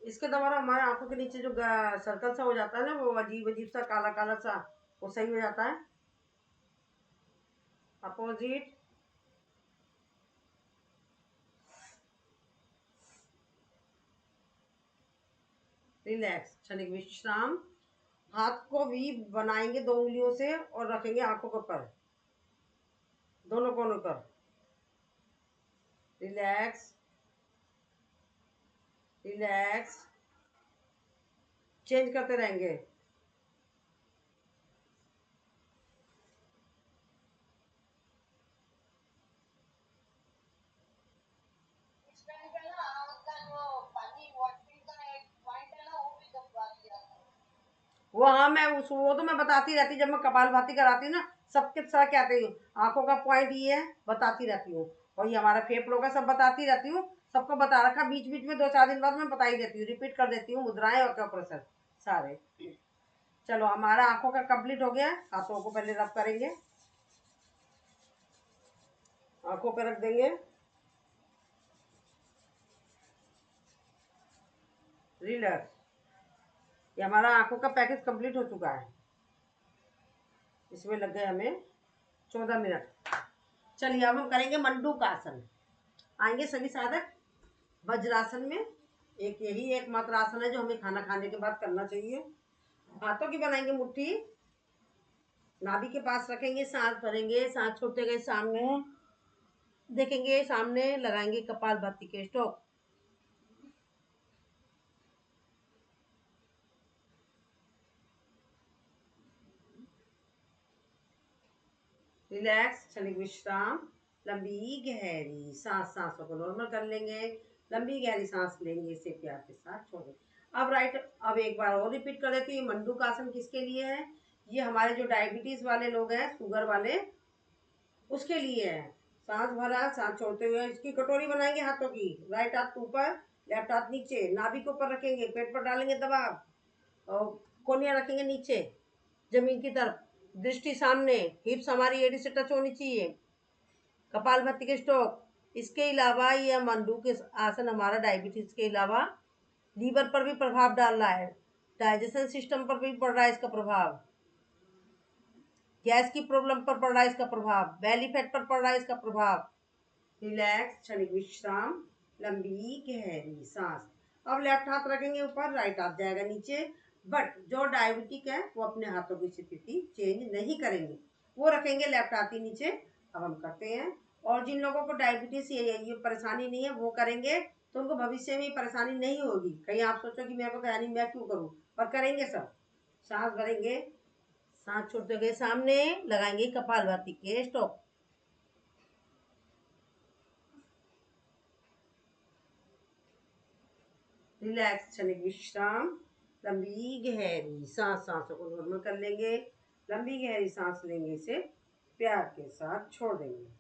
इसके द्वारा हमारे आंखों के नीचे जो सर्कल सा हो जाता है ना, वो अजीब अजीब सा काला काला सा, वो सही हो जाता है। अपोजिट। रिलैक्स, क्षणिक विश्राम। हाथ को वी बनाएंगे 2 उंगलियों से और रखेंगे आंखों के ऊपर, दोनों कोनों पर। रिलैक्स, रिलैक्स, चेंज करते रहेंगे। इस टाइम पे ना आपका जो पानी वाटने का एक पॉइंट है ना, वो भी दबवा दिया था। वो हाँ, मैं उस वो तो मैं बताती रहती, जब मैं कपालभाति कराती हूँ ना, सबके साथ कहती हूँ आंखों का पॉइंट ये है, बताती रहती हूँ। और ये हमारा फेफड़ों का सब बताती रहती हूँ, सबको बता रखा। बीच बीच में 2-4 दिन बाद मैं बता ही देती हूँ, रिपीट कर देती हूँ मुद्राएं और क्या प्रोसेस सारे। चलो हमारा आंखों का कंप्लीट हो गया। हाथों को पहले रब करेंगे, आंखों पे रख देंगे, रिलैक्स। ये हमारा आंखों का पैकेज कंप्लीट हो चुका है। इसमें लग गए हमें 14 मिनट। चलिए अब हम करेंगे मंडूकासन। आएंगे सभी साधक वज्रासन में। एक यही एकमात्र आसन है जो हमें खाना खाने के बाद करना चाहिए। हाथों की बनाएंगे मुट्ठी, नाभि के पास रखेंगे, सांस भरेंगे, सांस छोड़ते गए सामने देखेंगे, सामने लगाएंगे कपालभाति के स्ट्रोक। रिलैक्स, क्षणिक विश्राम, लंबी गहरी सांस, सांसों को नॉर्मल कर लेंगे, लंबी गहरी सांस लेंगे, इसे प्यार के साथ छोड़ें। अब एक बार और रिपीट कर देती हूँ। मंडूकासन किसके लिए है? ये हमारे जो डायबिटीज वाले लोग हैं, शुगर वाले, उसके लिए है। सांस भरा, सांस छोड़ते हुए इसकी कटोरी बनाएंगे हाथों की। राइट हाथ ऊपर, लेफ्ट हाथ नीचे, नाभि के ऊपर रखेंगे, पेट पर डालेंगे दबाव और कोनिया रखेंगे नीचे जमीन की तरफ, दृष्टि सामने, हिप्स हमारी एड़ी से टच होनी चाहिए, कपालभाति के स्ट्रोक। इसके अलावा यह मंडू के आसन हमारा डायबिटीज के अलावा लीवर पर भी प्रभाव डाल रहा है, डाइजेशन सिस्टम पर भी पड़ रहा है इसका प्रभाव, गैस की प्रॉब्लम पर पड़ रहा है इसका प्रभाव, बेली फैट पर पड़ रहा है इसका प्रभाव। रिलैक्स, क्षणिक विश्राम, लंबी गहरी सांस। अब लेफ्ट हाथ रखेंगे ऊपर, राइट हाथ जाएगा नीचे। बट जो डायबिटिक है वो अपने हाथों की स्थिति चेंज नहीं करेंगे, वो रखेंगे लेफ्ट हाथ ही नीचे। अब हम करते हैं। और जिन लोगों को डायबिटीज ये परेशानी नहीं है वो करेंगे तो उनको भविष्य में परेशानी नहीं होगी। कहीं आप सोचो कि मेरे को तो यानी मैं क्यों करूँ, पर करेंगे सब। सांस भरेंगे, सांस छोड़ते हुए सामने लगाएंगे कपालभाति के स्ट्रोक। रिलैक्स, क्षणिक विश्राम, लंबी गहरी सांस, सांसों को नॉर्मल कर लेंगे, लंबी गहरी सांस लेंगे, इसे प्यार के साथ छोड़ देंगे।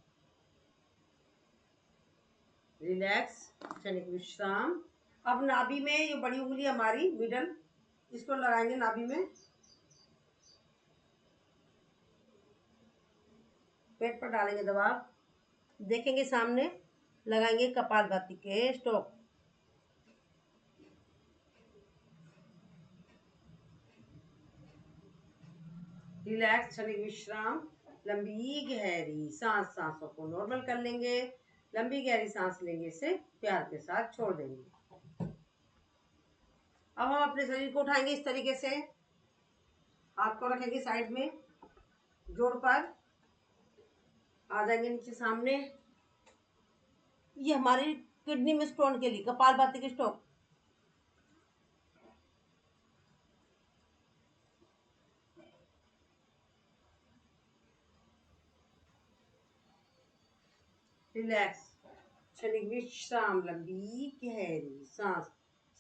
रिलैक्स, क्षणिक विश्राम। अब नाभि में ये बड़ी उंगली हमारी मिडल, इसको लगाएंगे नाभि में, पेट पर डालेंगे दबाव, देखेंगे सामने, लगाएंगे कपालभाति के स्ट्रोक। रिलैक्स, क्षणिक विश्राम, लंबी गहरी सांस, सांसों को नॉर्मल कर लेंगे, लंबी गहरी सांस लेंगे, इसे प्यार के साथ छोड़ देंगे। अब हम अपने शरीर को उठाएंगे इस तरीके से, हाथ को रखेंगे साइड में जोड़ पर, आ जाएंगे नीचे सामने। ये हमारी किडनी में स्टोन के लिए कपालभाति के स्ट्रोक। रिलैक्स, क्षणिक विश्राम, लंबी गहरी सांस,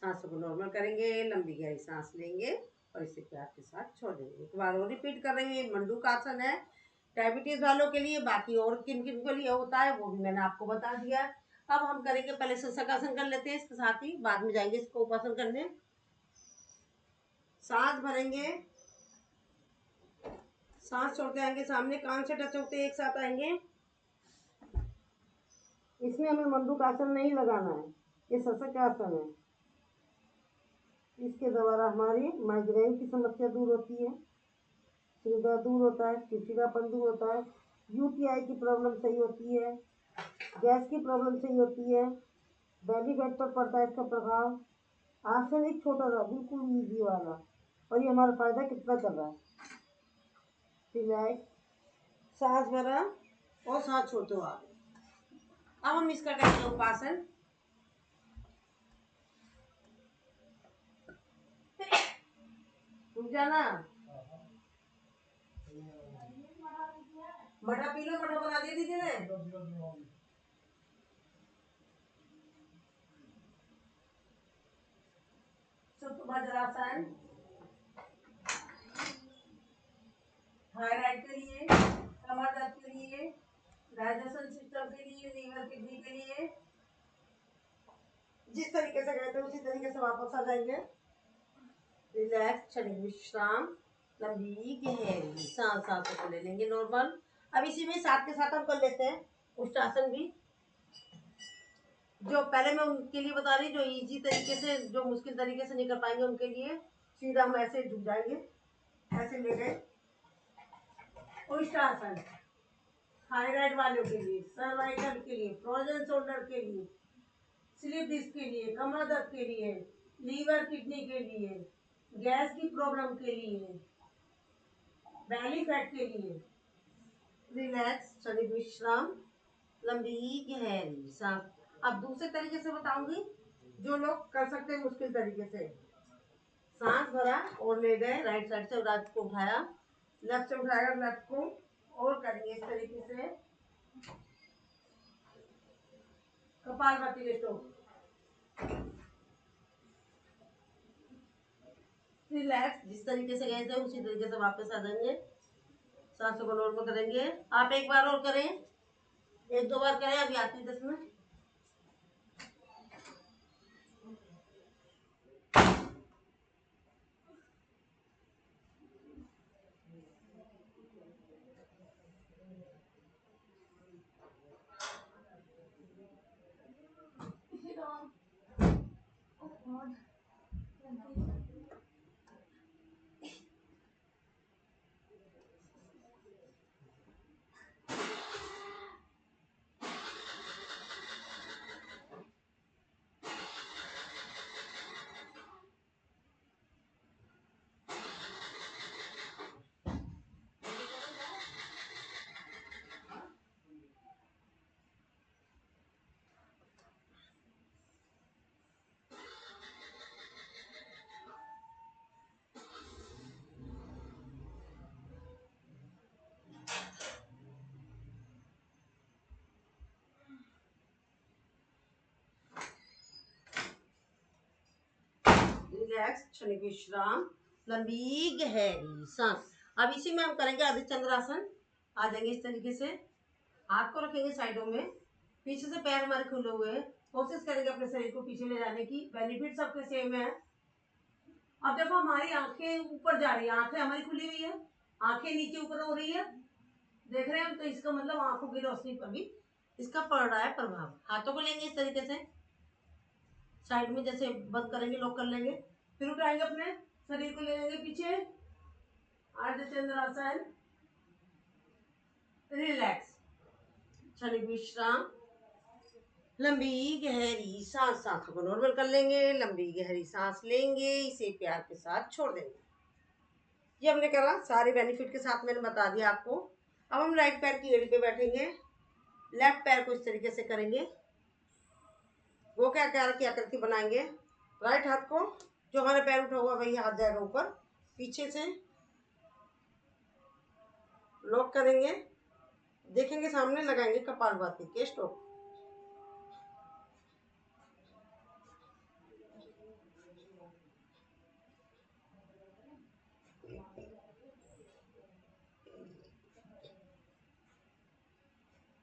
सांसों को नॉर्मल करेंगे, लंबी गहरी सांस लेंगे और इसे प्यार के साथ छोड़ देंगे। एक बार और रिपीट कर रहे हैं। मंडूकासन है डायबिटीज वालों के लिए, बाकी और किन किन के लिए होता है वो भी मैंने आपको बता दिया। अब हम करेंगे, पहले शशाकासन कर लेते हैं इसके साथ ही, बाद में जाएंगे इसको उपासन करने। सांस भरेंगे, सांस छोड़ते आएंगे सामने, कान से टच होते एक साथ आएंगे। इसमें हमें मंडूकासन नहीं लगाना है, ये शशाकासन है। इसके द्वारा हमारी माइग्रेन की समस्या दूर होती है, हृदय दूर होता है, चिड़चिड़ापन दूर होता है, यूटीआई की प्रॉब्लम सही होती है, गैस की प्रॉब्लम सही होती है, बेली फैट पर पड़ता है इसका प्रभाव। आसन एक छोटा सा बिल्कुल ईजी वाला, और ये हमारा फायदा कितना कर रहा है। रिलैक्स, सांस भरा और सांस छोड़ते हो आगे। अब हम इसका करेंगे उपासन। रुक जाना, मठा पी लो, मठा बना दिया दीदी ने। वज्रासन थायराइड के लिए, कमर दर्द के लिए, डाइजेशन सिस्टम के लिए, लीवर जिस तरीके से गए थे उसी तरीके से वापस आ जाएंगे। रिलैक्स, क्षणिक विश्राम, लंबी गहरी सांस, सांसों को ले लेंगे नॉर्मल। अब इसी में साथ के साथ हम कर लेते हैं उष्टासन भी। जो पहले मैं उनके लिए बता रही, जो इजी तरीके से, जो मुश्किल तरीके से नहीं कर पाएंगे उनके लिए सीधा हम ऐसे झुक जाएंगे, ऐसे ले गए। उष्टासन थायराइड वालों के लिए, सर्वाइकल के लिए, फ्रोजन शोल्डर के लिए, स्लिप डिस्क के लिए, कमर दर्द के लिए, लीवर किडनी के लिए, गैस की प्रॉब्लम के लिए, बैली फैट के लिए। रिलैक्स, शरीर विश्राम, लंबी गहरी सांस। अब दूसरे तरीके से बताऊंगी जो लोग कर सकते हैं मुश्किल तरीके से। सांस भरा और ले गए, राइट साइड से राइट को उठाया, लेफ्ट से उठाया लेफ्ट को, और करेंगे इस तरीके से कपालभाति के स्ट्रोक। रिलैक्स, जिस तरीके से गए थे उसी तरीके से वापस आ जाएंगे। सांसों को नॉर्मल करेंगे। आप एक बार और करें, एक दो बार करें, अभी आती 10 मिनट। रिलैक्स, क्षणिक विश्राम, लंबी गहरी सांस। अब इसी में हम करेंगे आदि चंद्रासन। आ जाएंगे इस तरीके से, हाथ को रखेंगे साइडों में, पीछे से पैर हमारे खुले हुए, कोशिश करेंगे अपने शरीर को पीछे ले जाने की। बेनिफिट सबके सेम है। अब देखो हमारी आंखें ऊपर जा रही है, आंखें हमारी खुली हुई है, आंखें नीचे ऊपर हो रही है, देख रहे हैं। तो इसका मतलब आंखों की रोशनी पर भी इसका पड़ रहा है प्रभाव। हाथों को लेंगे इस तरीके से साइड में, जैसे बंद करेंगे लॉक कर लेंगे, फिर उठाएंगे अपने शरीर को, ले लेंगे पीछे, अर्ध चंद्रासन। रिलैक्स, क्षणिक विश्राम, लंबी गहरी सांस। सांसों को नॉर्मल कर लेंगे, लंबी गहरी सांस लेंगे, इसे प्यार के साथ छोड़ देंगे। ये हमने करा, सारे बेनिफिट के साथ मैंने बता दिया आपको। अब हम राइट पैर की एड़ी पे बैठेंगे, लेफ्ट पैर को इस तरीके से करेंगे, वो क्या की आकृति बनाएंगे। राइट हाथ को, जो हमारे पैर उठा हुआ वही हाथ जाएगा ऊपर, पीछे से लॉक करेंगे, देखेंगे सामने, लगाएंगे कपालभाति के स्ट्रोक।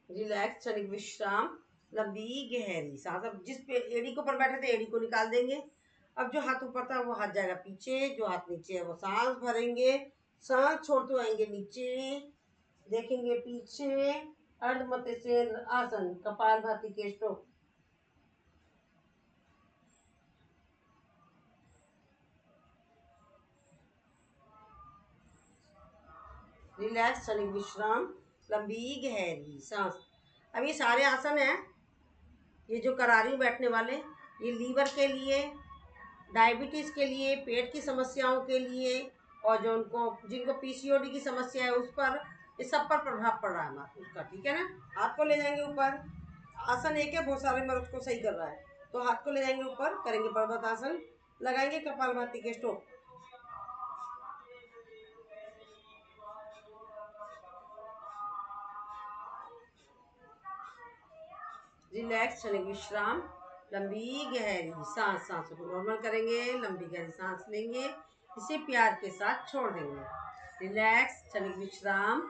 रिलैक्स, क्षणिक विश्राम, लंबी गहरी सांस। अब जिस पे एड़ी को पर बैठे थे एड़ी को निकाल देंगे। अब जो हाथ ऊपर था वो हाथ जाएगा पीछे, जो हाथ नीचे है वो सांस भरेंगे, सांस छोड़ते आएंगे नीचे, देखेंगे पीछे, अर्धमध्य आसन, कपालभाति के स्ट्रोक। रिलैक्स, क्षणिक विश्राम, लंबी गहरी सांस। अब ये सारे आसन हैं, ये जो करा रही हूँ बैठने वाले, ये लीवर के लिए, डायबिटीज के लिए, पेट की समस्याओं के लिए, और जो जिनको पीसीओडी की समस्या है उस पर, इस सब पर प्रभाव पड़ रहा है उसका। ठीक है ना। हाथ को ले जाएंगे ऊपर, आसन एक है, बहुत सारे मर्द को सही कर रहा है, तो हाथ को ले जाएंगे ऊपर, करेंगे पर्वत आसन, लगाएंगे कपालभाति के स्ट्रोक। रिलैक्स, क्षणिक विश्राम, लंबी गहरी सांस। सांसों को नॉर्मल करेंगे, लंबी गहरी सांस लेंगे, इसे प्यार के साथ छोड़ देंगे। रिलैक्स, क्षणिक विश्राम,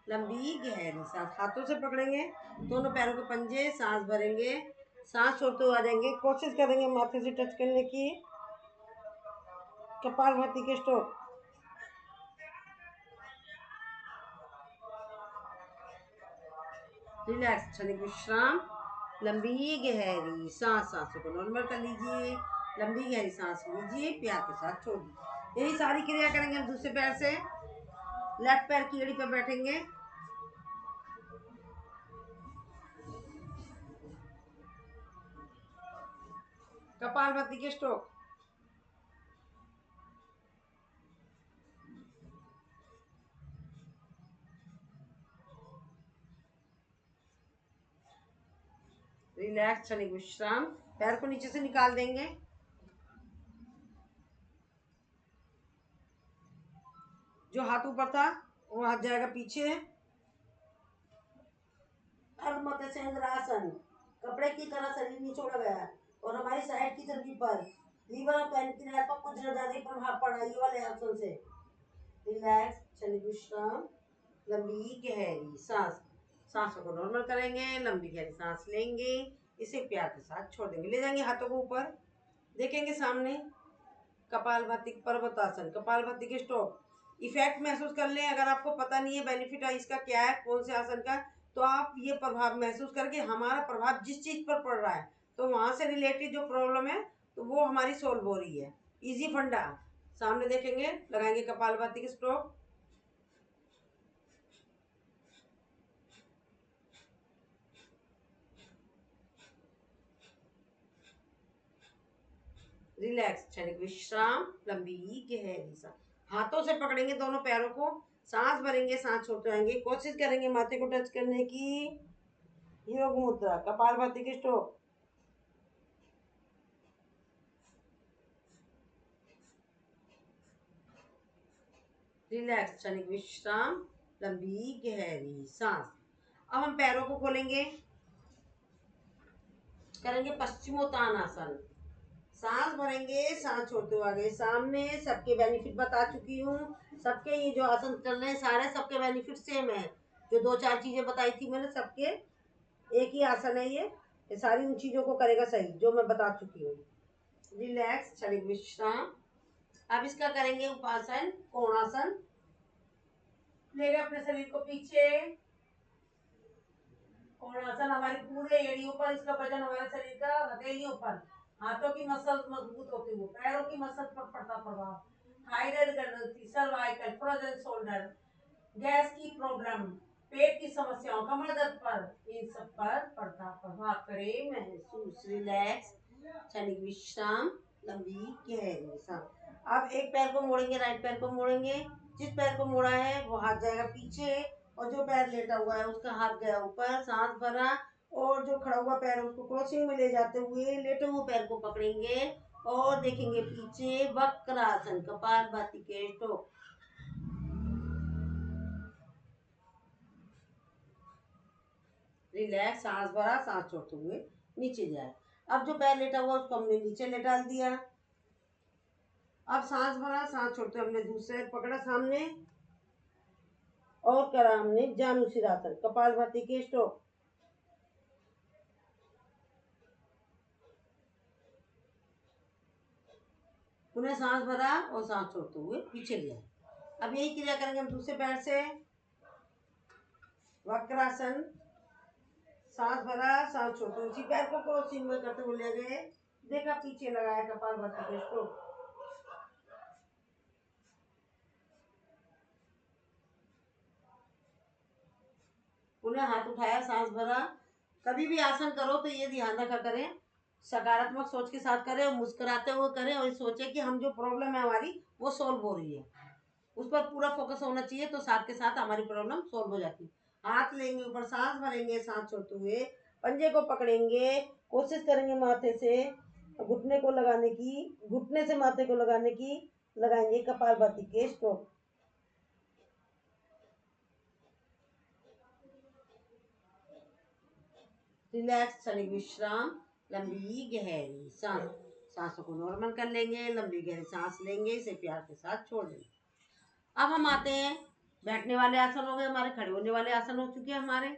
लंबी गहरी सांस। हाथों से पकड़ेंगे दोनों पैरों के पंजे, सांस भरेंगे, सांस छोड़ते हुए आ जाएंगे, कोशिश करेंगे माथे से टच करने की, कपालभाति के स्ट्रोक। रिलैक्स, क्षणिक विश्राम, लंबी गहरी सांस, सांसों को नॉर्मल कर लीजिए, लंबी गहरी सांस लीजिए, प्यार के साथ छोड़ दीजिए। यही सारी क्रिया करेंगे हम दूसरे पैर से। लेफ्ट पैर की एड़ी पर बैठेंगे, कपालभाति के स्ट्रोक। रिलैक्स, क्षणिक विश्राम, पैर को नीचे से निकाल देंगे, जो हाथ ऊपर था वो हाथ जाएगा पीछे। अर्धमत्स्यांद्रासन, कपड़े की तरह शरीर नहीं छोड़ा गया और हमारी साइड की चर्बी पर लीवर और पैनक्रियास पर कुछ ज्यादा ही प्रभाव पड़ा ये वाले आसन से। रिलैक्स, क्षणिक विश्राम, लंबी गहरी सांस, सांसों को नॉर्मल करेंगे, लंबी गहरी सांस लेंगे, इसे प्यार के साथ छोड़ देंगे। ले जाएंगे हाथों को ऊपर, देखेंगे सामने, कपालभाति पर्वतासन, कपालभाति के स्ट्रोक। इफेक्ट महसूस कर लें। अगर आपको पता नहीं है बेनिफिट इसका क्या है, कौन से आसन का, तो आप ये प्रभाव महसूस करके हमारा प्रभाव जिस चीज पर पड़ रहा है तो वहां से रिलेटेड जो प्रॉब्लम है तो वो हमारी सोल्व हो रही है। इजी फंडा, सामने देखेंगे, लगाएंगे कपालभाति के स्ट्रोक। रिलैक्स, क्षणिक विश्राम, लंबी गहरी सांस, हाथों से पकड़ेंगे दोनों पैरों को, सांस भरेंगे, सांस छोड़ते आएंगे, कोशिश करेंगे माथे को टच करने की, योग मुद्रा, कपालभाति के स्ट्रोक। रिलैक्स, क्षणिक विश्राम, लंबी गहरी सांस। अब हम पैरों को खोलेंगे, करेंगे पश्चिमोत्तानासन, सांस भरेंगे, सांस छोड़ते हुए आगे सामने। सबके बेनिफिट बता चुकी हूँ, सबके ये जो आसन चल रहे हैं सारे सबके बेनिफिट सेम है। जो दो चार चीजें बताई थी मैंने, सबके एक ही आसन है ये सारी उन चीजों को करेगा सही जो मैं बता चुकी हूँ। रिलैक्स, क्षणिक विश्राम। अब इसका करेंगे उपासन, कोणासन। लेगा अपने शरीर को पीछे, कोणासन, हमारी पूरे एड़ियों पर इसका वजन हमारे शरीर का हथेलियों पर, हाथों की मसल मजबूत होती है, पैरों की मसल पर पड़ता प्रभाव, थायराइड ग्रंथि, सर्वाइकल, फ्रोजन शोल्डर, गैस की प्रॉब्लम, पेट की समस्याओं, कमर दर्द पर, इन सब पर पड़ता प्रभाव करें महसूस। रिलैक्स, क्षणिक विश्राम, लंबी गहरी सांस। अब एक पैर को मोड़ेंगे, राइट पैर को मोड़ेंगे, जिस पैर को मोड़ा है वो हाथ जाएगा पीछे और जो पैर लेटा हुआ है उसका हाथ गया ऊपर, सांस भरा, और जो खड़ा हुआ पैर है उसको क्रॉसिंग में ले जाते हुए लेटे हुए पैर को पकड़ेंगे और देखेंगे पीछे, वक्रासन, कपालभाति के स्ट्रोक। रिलैक्स, सांस भरा, सांस छोड़ते हुए नीचे जाए। अब जो पैर लेटा हुआ उसको हमने नीचे लेटा दिया। अब सांस भरा, सांस छोड़ते हमने दूसरे पकड़ा सामने और करा हमने जानुशिरासन, कपालभाति के स्ट्रोक। पुनः सांस भरा और सांस छोड़ते हुए पीछे लिया। अब यही क्रिया करेंगे हम दूसरे पैर से, वक्रासन, सांस भरा, सांस छोड़ते उसी पैर को क्रॉसिंग में करते हुए ले गए, देखा पीछे लगाया, कपालभाति के स्ट्रोक। पुनः हाथ उठाया, सांस भरा। कभी भी आसन करो तो ये ध्यान रखा करें, सकारात्मक सोच के साथ करें और मुस्कुराते हुए करें और सोचें कि हम जो प्रॉब्लम है हमारी वो सोल्व हो रही है, उस पर पूरा फोकस होना चाहिए, तो साथ के साथ हमारी प्रॉब्लम सोल्व हो जाती है। हाथ लेंगे ऊपर, सांस भरेंगे, सांस छोड़ते हुए पंजे को पकड़ेंगे, कोशिश करेंगे माथे से घुटने को लगाने की, घुटने से माथे को लगाने की, लगाएंगे कपालभाति के स्ट्रोक। रिलैक्स, क्षणिक विश्राम, लंबी गहरी सांस, सांसों को नॉर्मल कर लेंगे, लंबी गहरी सांस लेंगे, इसे प्यार के साथ छोड़ देंगे। अब हम आते हैं, बैठने वाले आसन हो गए हमारे, खड़े होने वाले आसन हो चुके हैं हमारे,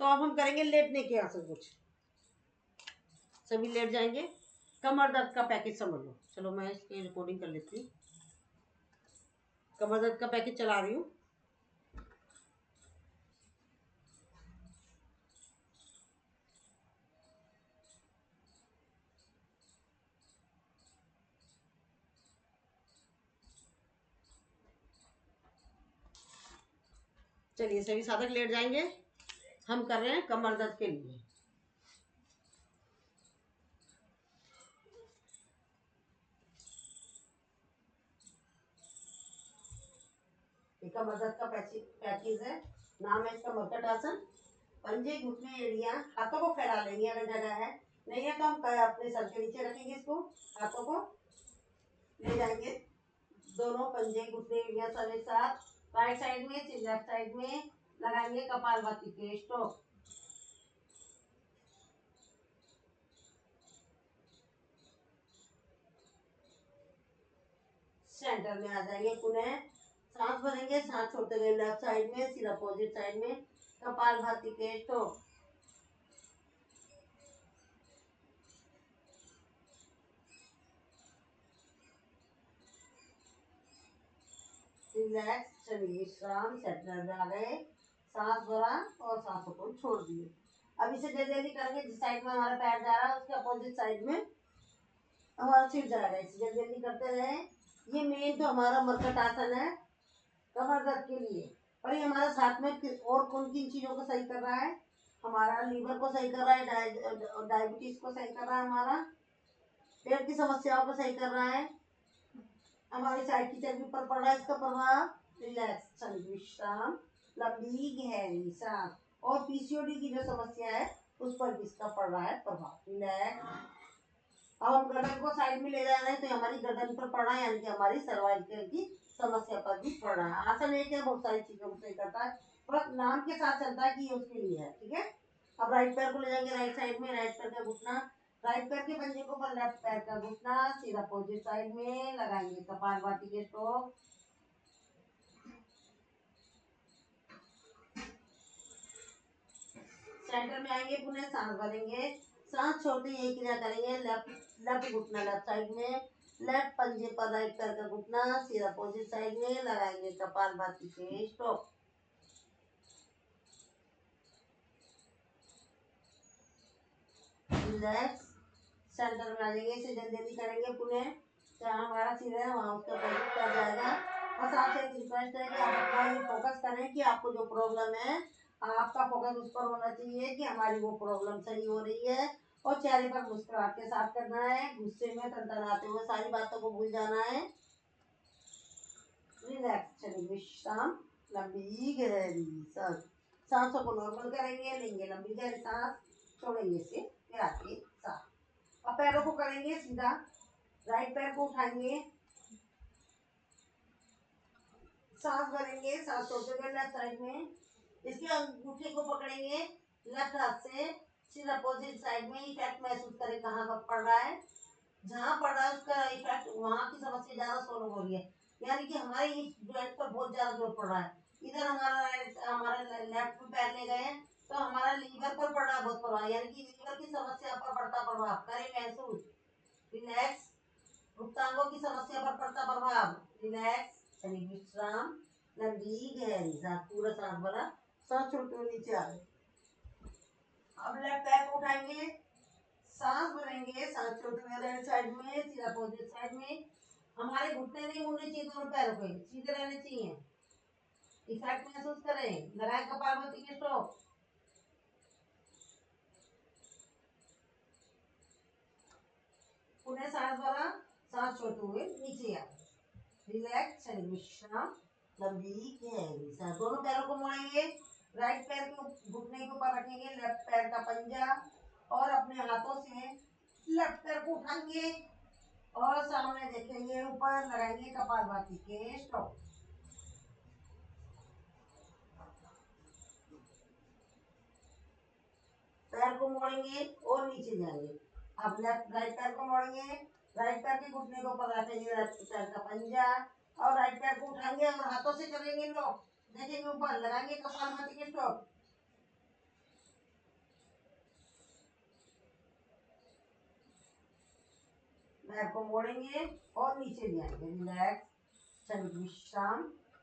तो अब हम करेंगे लेटने के आसन कुछ। सभी लेट जाएंगे। कमर दर्द का पैकेज समझ लो। चलो मैं इसकी रिकॉर्डिंग कर लेती हूँ। कमर दर्द का पैकेज चला रही हूँ। चलिए सभी साधक लेट जाएंगे। हम कर रहे हैं कमर दर्द के लिए। ये कमर दर्द का पैकेज है। नाम है इसका मरकट आसन। पंजे, घुटने, एड़ियां, हाथों को फैला लेंगे अगर जगह है, नहीं है तो हम अपने सर के नीचे रखेंगे इसको। हाथों को ले जाएंगे, दोनों पंजे, घुटने, एड़ियां सब एक साथ राइट साइड में, लेफ्ट साइड में लगाएंगे कपालभाति के स्ट्रोक। सेंटर में आ जाएंगे, पुनः सांस भरेंगे, सांस छोड़ते हुए लेफ्ट साइड में, फिर अपोजिट साइड में कपालभाति के स्ट्रोक। रिलैक्स, शरीर विश्राम, सेंटर में आ गए, सांस भरा और सांसों को छोड़ दिए। अब इसे जल्दी जल्दी करेंगे, जिस साइड में हमारा पैर जा रहा है उसके अपोजिट साइड में हमारा सिर जा रहा है। इसे जल्दी जल्दी करते रहे। ये मेन तो हमारा मरकट आसन है कमर दर्द के लिए, और ये हमारा साथ में और कौन किन चीजों को सही कर रहा है? हमारा लीवर को सही कर रहा है, डायबिटीज को सही कर रहा है, हमारा पेट की समस्याओं को सही कर रहा है, हमारी साइड की चर्बी पर पड़ रहा है इसका प्रभाव। रिलैक्स, विश्राम, लंबी गहरी सांस, और पीसीओडी की जो समस्या है उस पर भी इसका पड़ रहा है प्रभाव। रिलैक्स। अब हम गर्दन को साइड में ले जा रहे हैं, तो हमारी गर्दन पर पड़ रहा है, यानी कि हमारी सर्वाइकल की समस्या पर भी पड़ रहा है। आसन एक है, बहुत सारी चीजों को सही करता है, पर नाम के साथ चलता है कि ये उसके लिए है। ठीक है। अब राइट पैर को ले जाएंगे राइट साइड में, राइट पैर का घुटना, राइट पैर के पंजे को ऊपर, लेफ्ट पैर का घुटना, सिर अपोजिट साइड में लगाएंगे कपालभाति के स्ट्रोक। सेंटर में आएंगे, पुनः सांस भरेंगे, सांस छोड़ते ही क्रिया करेंगे। लेफ्ट घुटना लेफ्ट साइड में, लेफ्ट पंजे पर राइट पैर का घुटना, सिर अपोजिट साइड में लगाएंगे कपालभाति के स्ट्रोक। रिलैक्स, सेंटर में आ जाएंगे, इसे जल्दी जल्दी करेंगे। पुनः जहाँ हमारा सिर है वहाँ उसका अपोजिट कर जाएगा। बस आपसे एक रिक्वेस्ट है कि आप अपना ये फोकस करें कि आपको जो प्रॉब्लम है आपका फोकस उस पर होना चाहिए कि हमारी वो प्रॉब्लम सही हो रही है, और चेहरे पर मुस्कुराहट के साथ करना है। गुस्से में तनतनाते हुए सारी बातों को भूल जाना है। रिलैक्स, चलिए विश्राम, लंबी गहरी सांस, सांसों को नॉर्मल करेंगे, लेंगे लंबी गहरी सांस, छोड़ेंगे इसे, फिर आके सांस। अब पैरों को करेंगे सीधा, राइट पैर को उठाएंगे, सांस भरेंगे, सांस छोड़ते हुए लेफ्ट साइड में, इसके अंगूठे को पकड़ेंगे लेफ्ट हाथ से, सिर अपोजिट साइड में। इफेक्ट महसूस करें कहाँ पर पड़ रहा है, जहाँ पड़ रहा है उसका इफेक्ट, वहाँ की समस्या ज्यादा सोलो हो रही है, यानी कि हमारे इस जॉइंट पर बहुत ज्यादा जोर पड़ रहा है। इधर हमारा लेफ्ट में पैर ले गए तो हमारा लीवर पर पड़ रहा है बहुत प्रभाव, यानी कि लीवर की समस्या पर पड़ता प्रभाव करें महसूस। रिलैक्स, भुगतांगों की समस्या पर पड़ता प्रभाव। रिलैक्स, शरीर विश्राम, लंबी गहरी सांस, पूरा सांस भरा, सांस छोड़ते हुए नीचे आ गए। अब लेफ्ट पैर को उठाएंगे, सांस भरेंगे, सांस छोड़ते हुए राइट साइड में, फिर अपोजिट साइड में। हमारे घुटने नहीं मुड़ने चाहिए, दोनों पैरों पे सीधे रहने चाहिए। इफेक्ट महसूस करें, लगाए कपालभाति के स्ट्रोक। पुनः सांस भरा, सांस छोड़ते हुए नीचे आ गए। रिलैक्स, शरीर विश्राम, लंबी गहरी सांस, दोनों पैरों को मोड़ेंगे, राइट पैर के घुटने के ऊपर रखेंगे लेफ्ट पैर का पंजा, और अपने हाथों से लेफ्ट पैर को उठाएंगे और सामने देखेंगे, ऊपर लगाएंगे कपालभाति के स्ट्रोक। पैर को मोड़ेंगे और नीचे जाएंगे। अब लेफ्ट राइट पैर को मोड़ेंगे, राइट पैर के घुटने को ऊपर रखेंगे, लेफ्ट पैर का पंजा, और राइट पैर को उठाएंगे और हाथों से करेंगे लॉक, देखेंगे ऊपर, लगाएंगे कपालभाति के स्ट्रोक। पैर को मोड़ेंगे और नीचे ले आएंगे, रिलैक्स, शरीर विश्राम,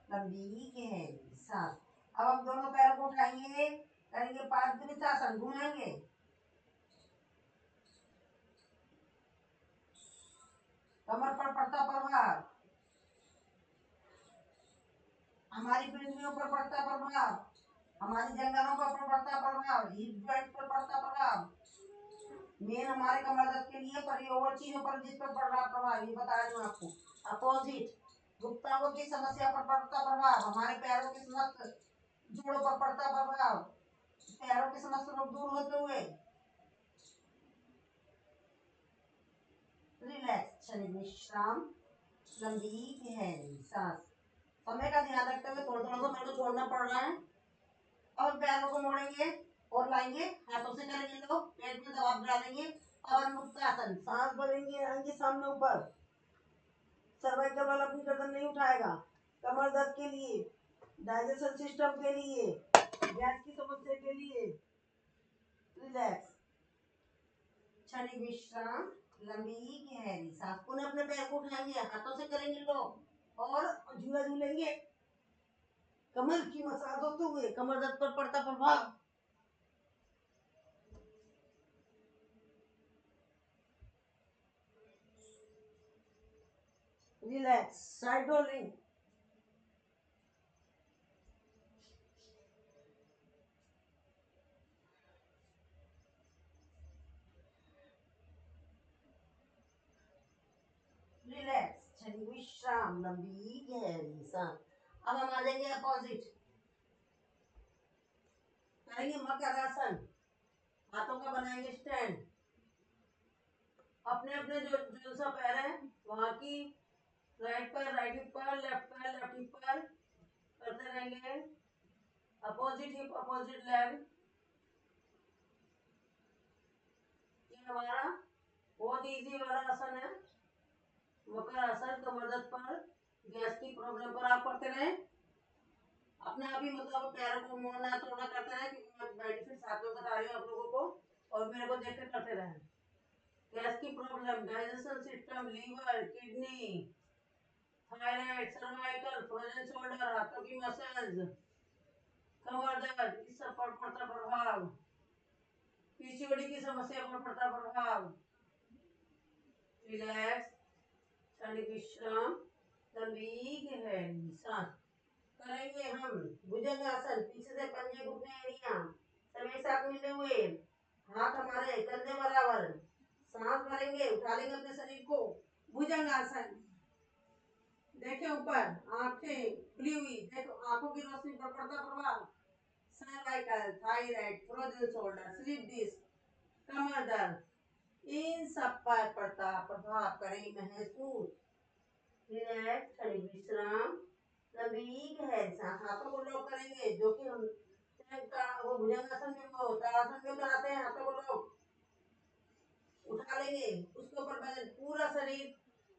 लंबी गहरी सांस। अब हम दोनों पैरों को उठाएंगे, करेंगे पादवृत्तासन, घुमाएंगे, कमर पर पड़ता प्रभाव, हमारी पिंडलियों पर पड़ता प्रभाव, हमारी जंगलों पर पड़ता प्रभाव, हिप जॉइंट पर पड़ता प्रभाव, मेन हमारे कमर दर्द के लिए पर ये और चीजों पर जिस पर पड़ रहा प्रभाव ये बता रही हूँ आपको। अपोजिट, गुप्तांगों की समस्या पर पड़ता प्रभाव, हमारे पैरों के समस्त जोड़ों पर पड़ता प्रभाव, पैरों के समस्त रोग दूर होते हुए रिलैक्स, शरीर विश्राम, लंबी गहरी सांस। समय का ध्यान रखते हुए थोड़ा थोड़ा सा मेरे को छोड़ना पड़ रहा है। अब पैरों को मोड़ेंगे और लाएंगे, हाथों से करेंगे तो पेट में दबाव डालेंगे, पवन मुक्तासन, सांस भरेंगे, आएंगे सामने ऊपर, सर्वाइकल वाला अपनी गर्दन नहीं उठाएगा, कमर दर्द के लिए, डाइजेशन सिस्टम के लिए, गैस की समस्या के लिए रिलैक्स, क्षणिक विश्राम, लंबी गहरी सांस। पुनः अपने पैर को उठाएंगे, हाथों से करेंगे लोग और झूला झूलेंगे, कमर की मसाज होते हुए कमर दर्द पर पड़ता प्रभाव, रिलैक्स, साइड रोलिंग, रिलैक्स, क्षणिक विश्राम, लंबी गहरी सांस। अब हम आ जाएंगे अपोजिट, करेंगे मकर आसन, हाथों का बनाएंगे स्टैंड, अपने अपने जो सा पैर है वहां की राइट पैर राइट हिप पर, लेफ्ट पैर लेफ्ट हिप पर करते रहेंगे, अपोजिट हिप अपोजिट लेग। ये हमारा बहुत इजी वाला आसन है, मकर आसन। कमर दर्द पर, गैस की प्रॉब्लम पर आप करते रहे, अपने आप ही मतलब पैरों को मोड़ना थोड़ा करते रहे, क्योंकि मैं बेनिफिट साथ में बता रही हूँ आप लोगों को और मेरे को देख कर करते रहे। गैस की problem, digestion system, liver, kidney, thyroid, cervical, frozen shoulder, हाथों की मसल्स, कमर दर्द, इस सब पर पड़ता प्रभाव, पीसीओडी की समस्या पर पड़ता प्रभाव, रिलैक्स, क्षणिक विश्राम, लंबी गहरी सांस। करेंगे हम भुजंगासन, पीछे से पंजे घुटने एड़ियां सब एक साथ मिले हुए, हाथ हमारे कंधे बराबर, सांस भरेंगे, उठा लेंगे अपने शरीर को, भुजंगासन। देखे ऊपर, आंखें खुली हुई, देखो आंखों की रोशनी पर पड़ता प्रभाव, cervical, thyroid, frozen shoulder, slip disc, कमर दर्द, इन सब पर पड़ता प्रभाव करें महसूस। रिलैक्स, क्षणिक विश्राम, लंबी गहरी सांस। हाथों को लॉक करेंगे, जो कि हम वो भुजंगासन में वो ताड़ासन में बनाते हैं, हाथों को लॉक उठा लेंगे, उसके ऊपर वजन, पूरा शरीर,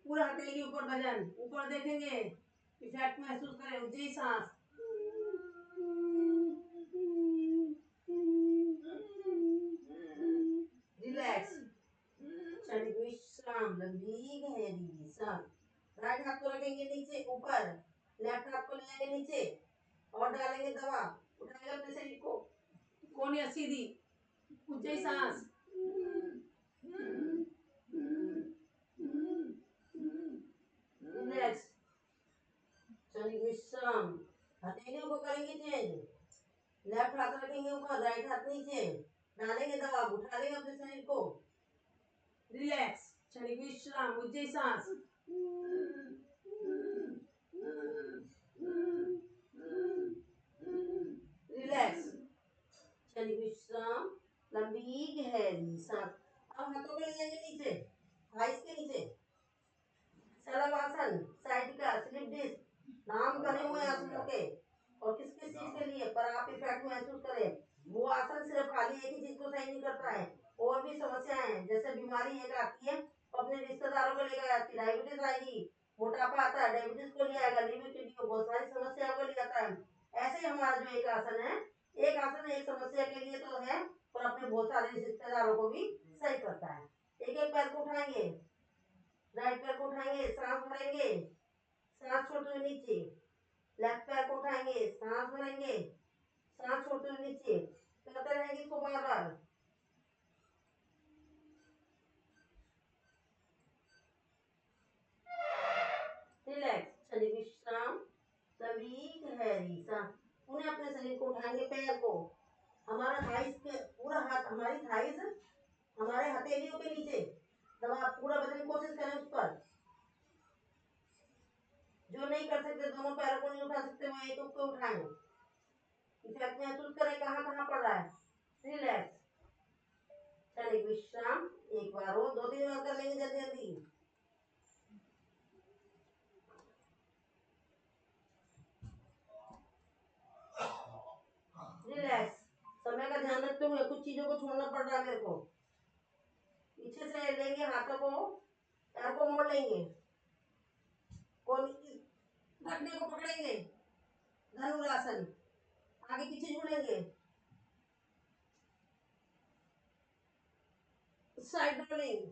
पूरा हथेली ऊपर, वजन ऊपर देखेंगे, इफेक्ट महसूस करें, ऊंची सांस, रिलैक्स, क्षणिक विश्राम, लंबी गहरी सांस। राइट हाथ को रखेंगे नीचे ऊपर, लेफ्ट हाथ को लेंगे नीचे और डालेंगे दवा, उठाएंगे अपने शरीर को, कोनिया सीधी, ऊंची सांस, रिलैक्स, क्षणिक विश्राम। हथेलियों को करेंगे चेंज, लेफ्ट हाथ रखेंगे ऊपर, राइट हाथ नीचे, डालेंगे दवा, उठा लेंगे अपने शरीर को, रिलैक्स, क्षणिक विश्राम, ऊंची सांस, रिलैक्स, क्षणिक विश्राम, लंबी गहरी सांस। अब हाथों को ले जाएंगे नीचे, थाइस के नीचे, शलभासन, साइड का, स्लिप डिस्क, नाम बने हुए आसनों के, और किस किस चीज के लिए पर आप इफेक्ट महसूस करें। वो आसन सिर्फ खाली एक ही चीज को सही नहीं करता है, और भी समस्याएं हैं, जैसे बीमारी एक आती है तो अपने रिश्तेदारों को लेकर आती है, डायबिटीज आएगी, मोटापा आता है, डायबिटीज को ले आएगा, लीवर किडनी को, बहुत सारी समस्याओं को ले आता है। ऐसे ही हमारा जो एक आसन है, एक आसन एक समस्या के लिए तो है, पर अपने बहुत सारे रिश्तेदारों को भी सही करता है। एक एक पैर को उठाएंगे, राइट पैर को उठाएंगे, सांस भरेंगे, सांस छोड़ते हुए नीचे। लेफ्ट पैर को उठाएंगे, सांस भरेंगे, सांस छोड़ते हुए नीचे। करते रहेंगे इसको बार बार। रिलैक्स, शरीर विश्राम, सभी गहरी सांस। उन्हें अपने शरीर को उठाएंगे, पैर को, हमारा थाइस के पूरा हाथ, हमारी थाइस हमारे हथेलियों के नीचे दबा, पूरा वजन कोशिश करें उस पर। जो नहीं कर सकते, दोनों पैरों को नहीं उठा सकते, वह एक को उठाएं। इफेक्ट महसूस करें कहाँ कहाँ पड़ रहा है। रिलैक्स, चलिए विश्राम। एक बार और 2-3 बार कर लेंगे जल्दी जल्दी। रिलैक्स, समय का ध्यान रखते हुए कुछ चीजों को छोड़ना पड़ रहा है मेरे को। पीछे से लेंगे हाथों को, पैर को मोड़ लेंगे, ढकने को पकड़ेंगे, धनुरासन, आगे पीछे जुड़ेंगे, साइड रोलिंग।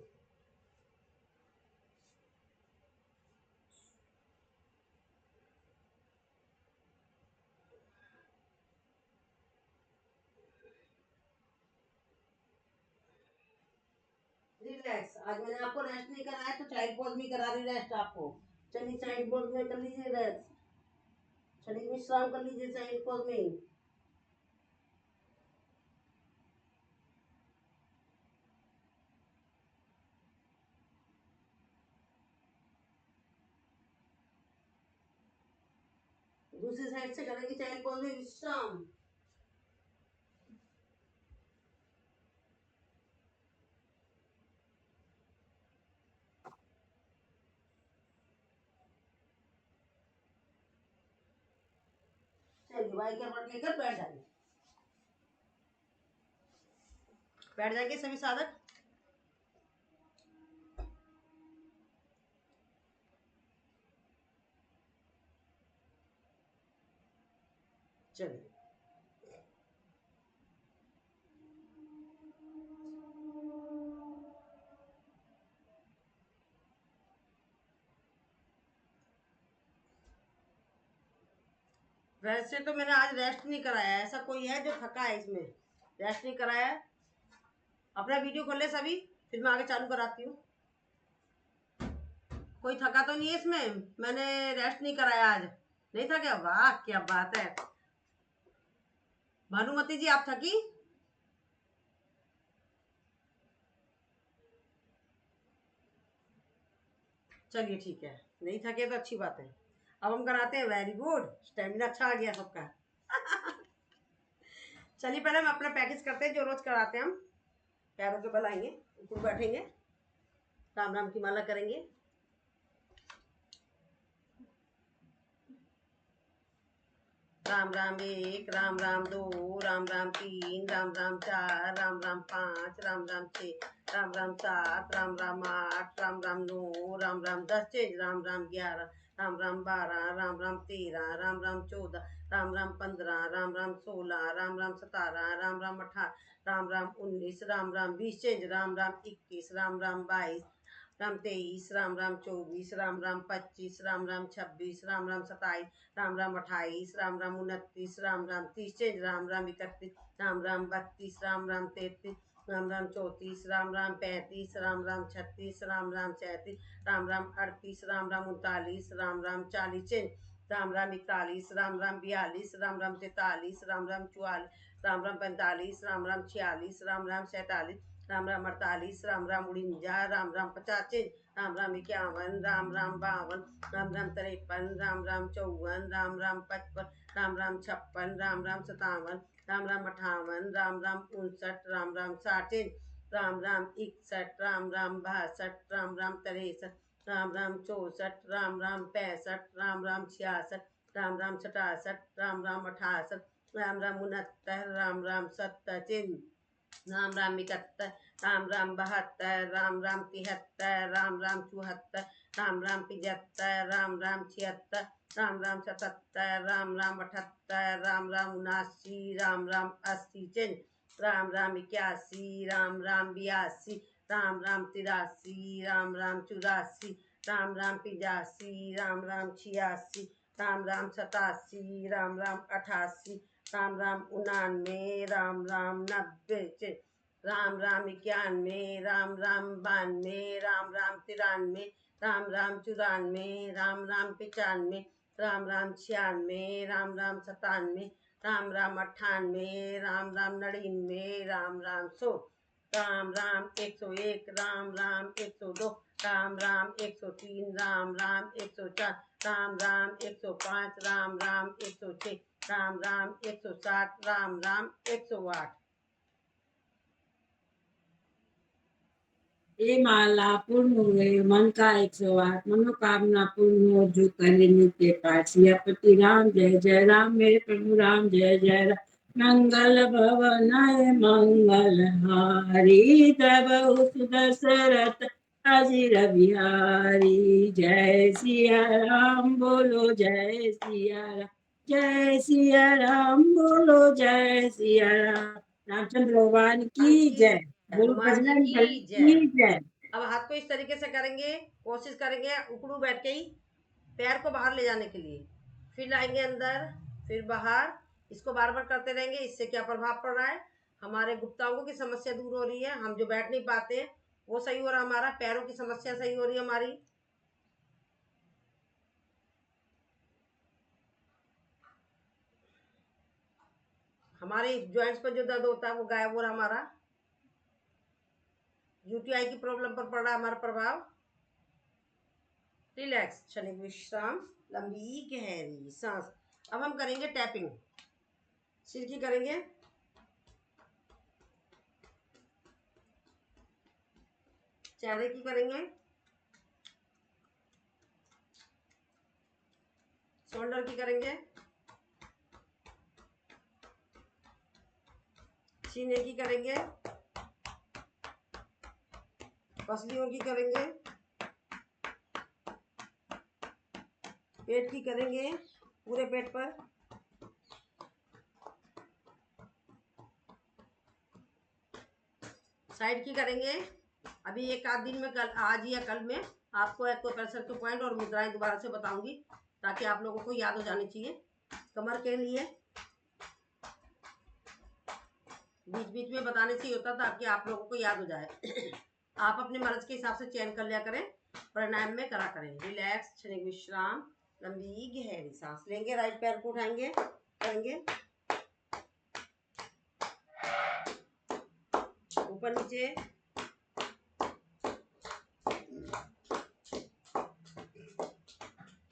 रिलैक्स, आज मैंने आपको रेस्ट नहीं कराया तो चाइल्ड पोज भी करा रही रेस्ट आपको। चलिए चाइल्ड पोज में कर लीजिए रेस्ट, चलिए विश्राम कर लीजिए चाइल्ड पोज में। दूसरी साइड से करेंगे चाइल्ड पोज में विश्राम। चलिए बाई के पट लेकर बैठ जाइए, बैठ जाएंगे सभी साधक। चलिए वैसे तो मैंने आज रेस्ट नहीं कराया, ऐसा कोई है जो थका है इसमें, रेस्ट नहीं कराया है। अपना वीडियो खोल ले सभी, फिर मैं आगे चालू कराती हूँ। कोई थका तो नहीं है इसमें, मैंने रेस्ट नहीं कराया आज, नहीं था क्या? वाह क्या बात है। भानुमति जी आप थकी? चलिए ठीक है, नहीं थके तो अच्छी बात है। अब हम कराते हैं, वेरी गुड, स्टेमिना अच्छा आ गया सबका। चलिए पहले हम अपना प्रैक्टिस करते हैं जो रोज कराते हैं हम। पैरों के बल आएंगे, ऊपर बैठेंगे, राम राम की माला करेंगे। Ram Ram 1, Ram Ram 2, Ram Ram 3, Ram Ram 4, Ram Ram 5, Ram Ram 6, Ram Ram 7, Ram Ram 8, Ram Ram 9, Ram Ram 10 change, Ram Ram 11, Ram Ram 12, Ram Ram 13, Ram Ram 14, Ram Ram 15, Ram Ram 16, Ram Ram 17, Ram Ram 18, Ram Ram 19, Ram Ram 20 change, Ram Ram 21, Ram Ram 22, Ram 23, Ram Ram 24, Ram Ram 25, Ram Ram 26, Ram Ram 27, Ram Ram 28, Ram Ram 29, Ram Ram 30 change, Ram Ram 31, Ram Ram 32, Ram Ram 33, Ram Ram 34, Ram Ram 35, Ram Ram 36, Ram Ram 37, Ram Ram 38, Ram Ram 39, Ram Ram 40 change, Ram Ram 41, Ram Ram 42, Ram Ram 43, Ram Ram 44, Ram Ram 45, Ram Ram 46, Ram Ram 47, Ram Ram 48, Ram Ram 49, Ram Ram 50, Ram Ram 51, Ram Ram 52, Ram Ram 53, Ram Ram 54, Ram Ram 55, Ram Ram 56, Ram Ram 57, Ram Ram 58, Ram Ram 59, Ram Ram 60, Ram Ram 61, Ram Ram 62, Ram Ram 63, Ram Ram 64, Ram Ram 65, Ram Ram 66, Ram Ram 67, Ram Ram 68, Ram Ram 69, Ram Ram 70, Ram Ram 71, Ram Ram 72, Ram Ram 73, Ram Ram 74, Ram Ram 75, Ram Ram 76, Ram Ram 77, Ram Ram 78, Ram Ram 79, Ram Ram 80 change, Ram Ram 81, Ram Ram 82, Ram Ram 83, Ram Ram 84, Ram Ram 85, Ram Ram 86, Ram Ram 87, Ram Ram 88, Ram Ram 99, Ram Ram 90, Ram Ram 91, Ram Ram 92, Ram Ram 93, Ram Ram 94, Ram Ram 95, Ram Ram 96, Ram Ram 97, Ram Ram 98, Ram Ram 99, Ram Ram 100, Ram Ram 101, Ram Ram 102, Ram Ram 103, Ram Ram 104, Ram Ram 105, Ram Ram 106, Ram Ram 107, Ram Ram 108। ये माला पूर्ण हुए मन का 108 मनोकामना पूर्ण हो जो करे नित्य पाठ सियापति राम जय जय राम मेरे प्रभु राम जय जय राम मंगल भवनाय मंगल हारी तब सुदशरथ अजीर बिहारी जय सिया राम बोलो जय सिया राम जय सिया राम बोलो जय सिया राम रामचंद्र भगवान की जय बोलो हनुमान जी बजरंग बली की जय। की जय। अब हाथ को इस तरीके से करेंगे, कोशिश करेंगे उकड़ू बैठ के ही पैर को बाहर ले जाने के लिए, फिर लाएंगे अंदर, फिर बाहर। इसको बार बार करते रहेंगे। इससे क्या प्रभाव पड़ रहा है, हमारे गुप्तांगों की समस्या दूर हो रही है, हम जो बैठ नहीं पाते वो सही हो रहा है, हमारा पैरों की समस्या सही हो रही है हमारी। हमारे जॉइंट्स पर जो दर्द होता है वो गायब हो रहा है हमारा। यूटीआई की प्रॉब्लम पर पड़ रहा है हमारा प्रभाव। रिलैक्स, क्षणिक विश्राम, लंबी गहरी सांस। अब हम करेंगे टैपिंग, सिर की करेंगे, चेहरे की करेंगे, शोल्डर की करेंगे, सीने की करेंगे, पसलियों की करेंगे, पेट की करेंगे, पूरे पेट पर, साइड की करेंगे। अभी एक आध दिन में, कल आज या कल में आपको एक्यूप्रेशर के पॉइंट और मुद्राएं दोबारा से बताऊंगी, ताकि आप लोगों को याद हो जानी चाहिए। कमर के लिए बीच बीच में बताने से ही होता, ताकि आप लोगों को याद हो जाए। आप अपने मर्ज के हिसाब से चयन कर लिया करें, प्राणायाम में करा करें। रिलैक्स, क्षणिक विश्राम, लंबी गहरी सांस लेंगे। राइट पैर को उठाएंगे, करेंगे ऊपर नीचे,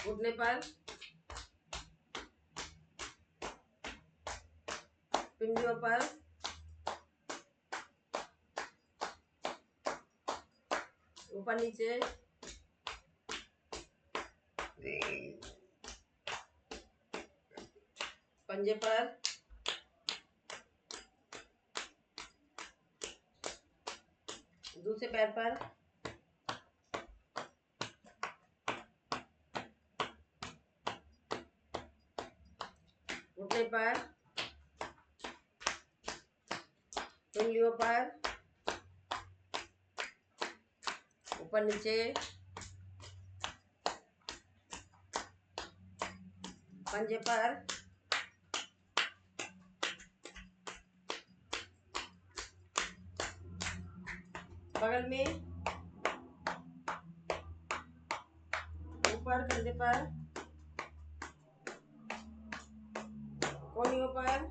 घुटने पर, पिंडियों पर, ऊपर नीचे, पंजे पर, दूसरे पैर पर, घुटने पर, उंगलियों पर, ऊपर नीचे, पंजे पर, बगल में, ऊपर कंधे पर, कोहनियों पर,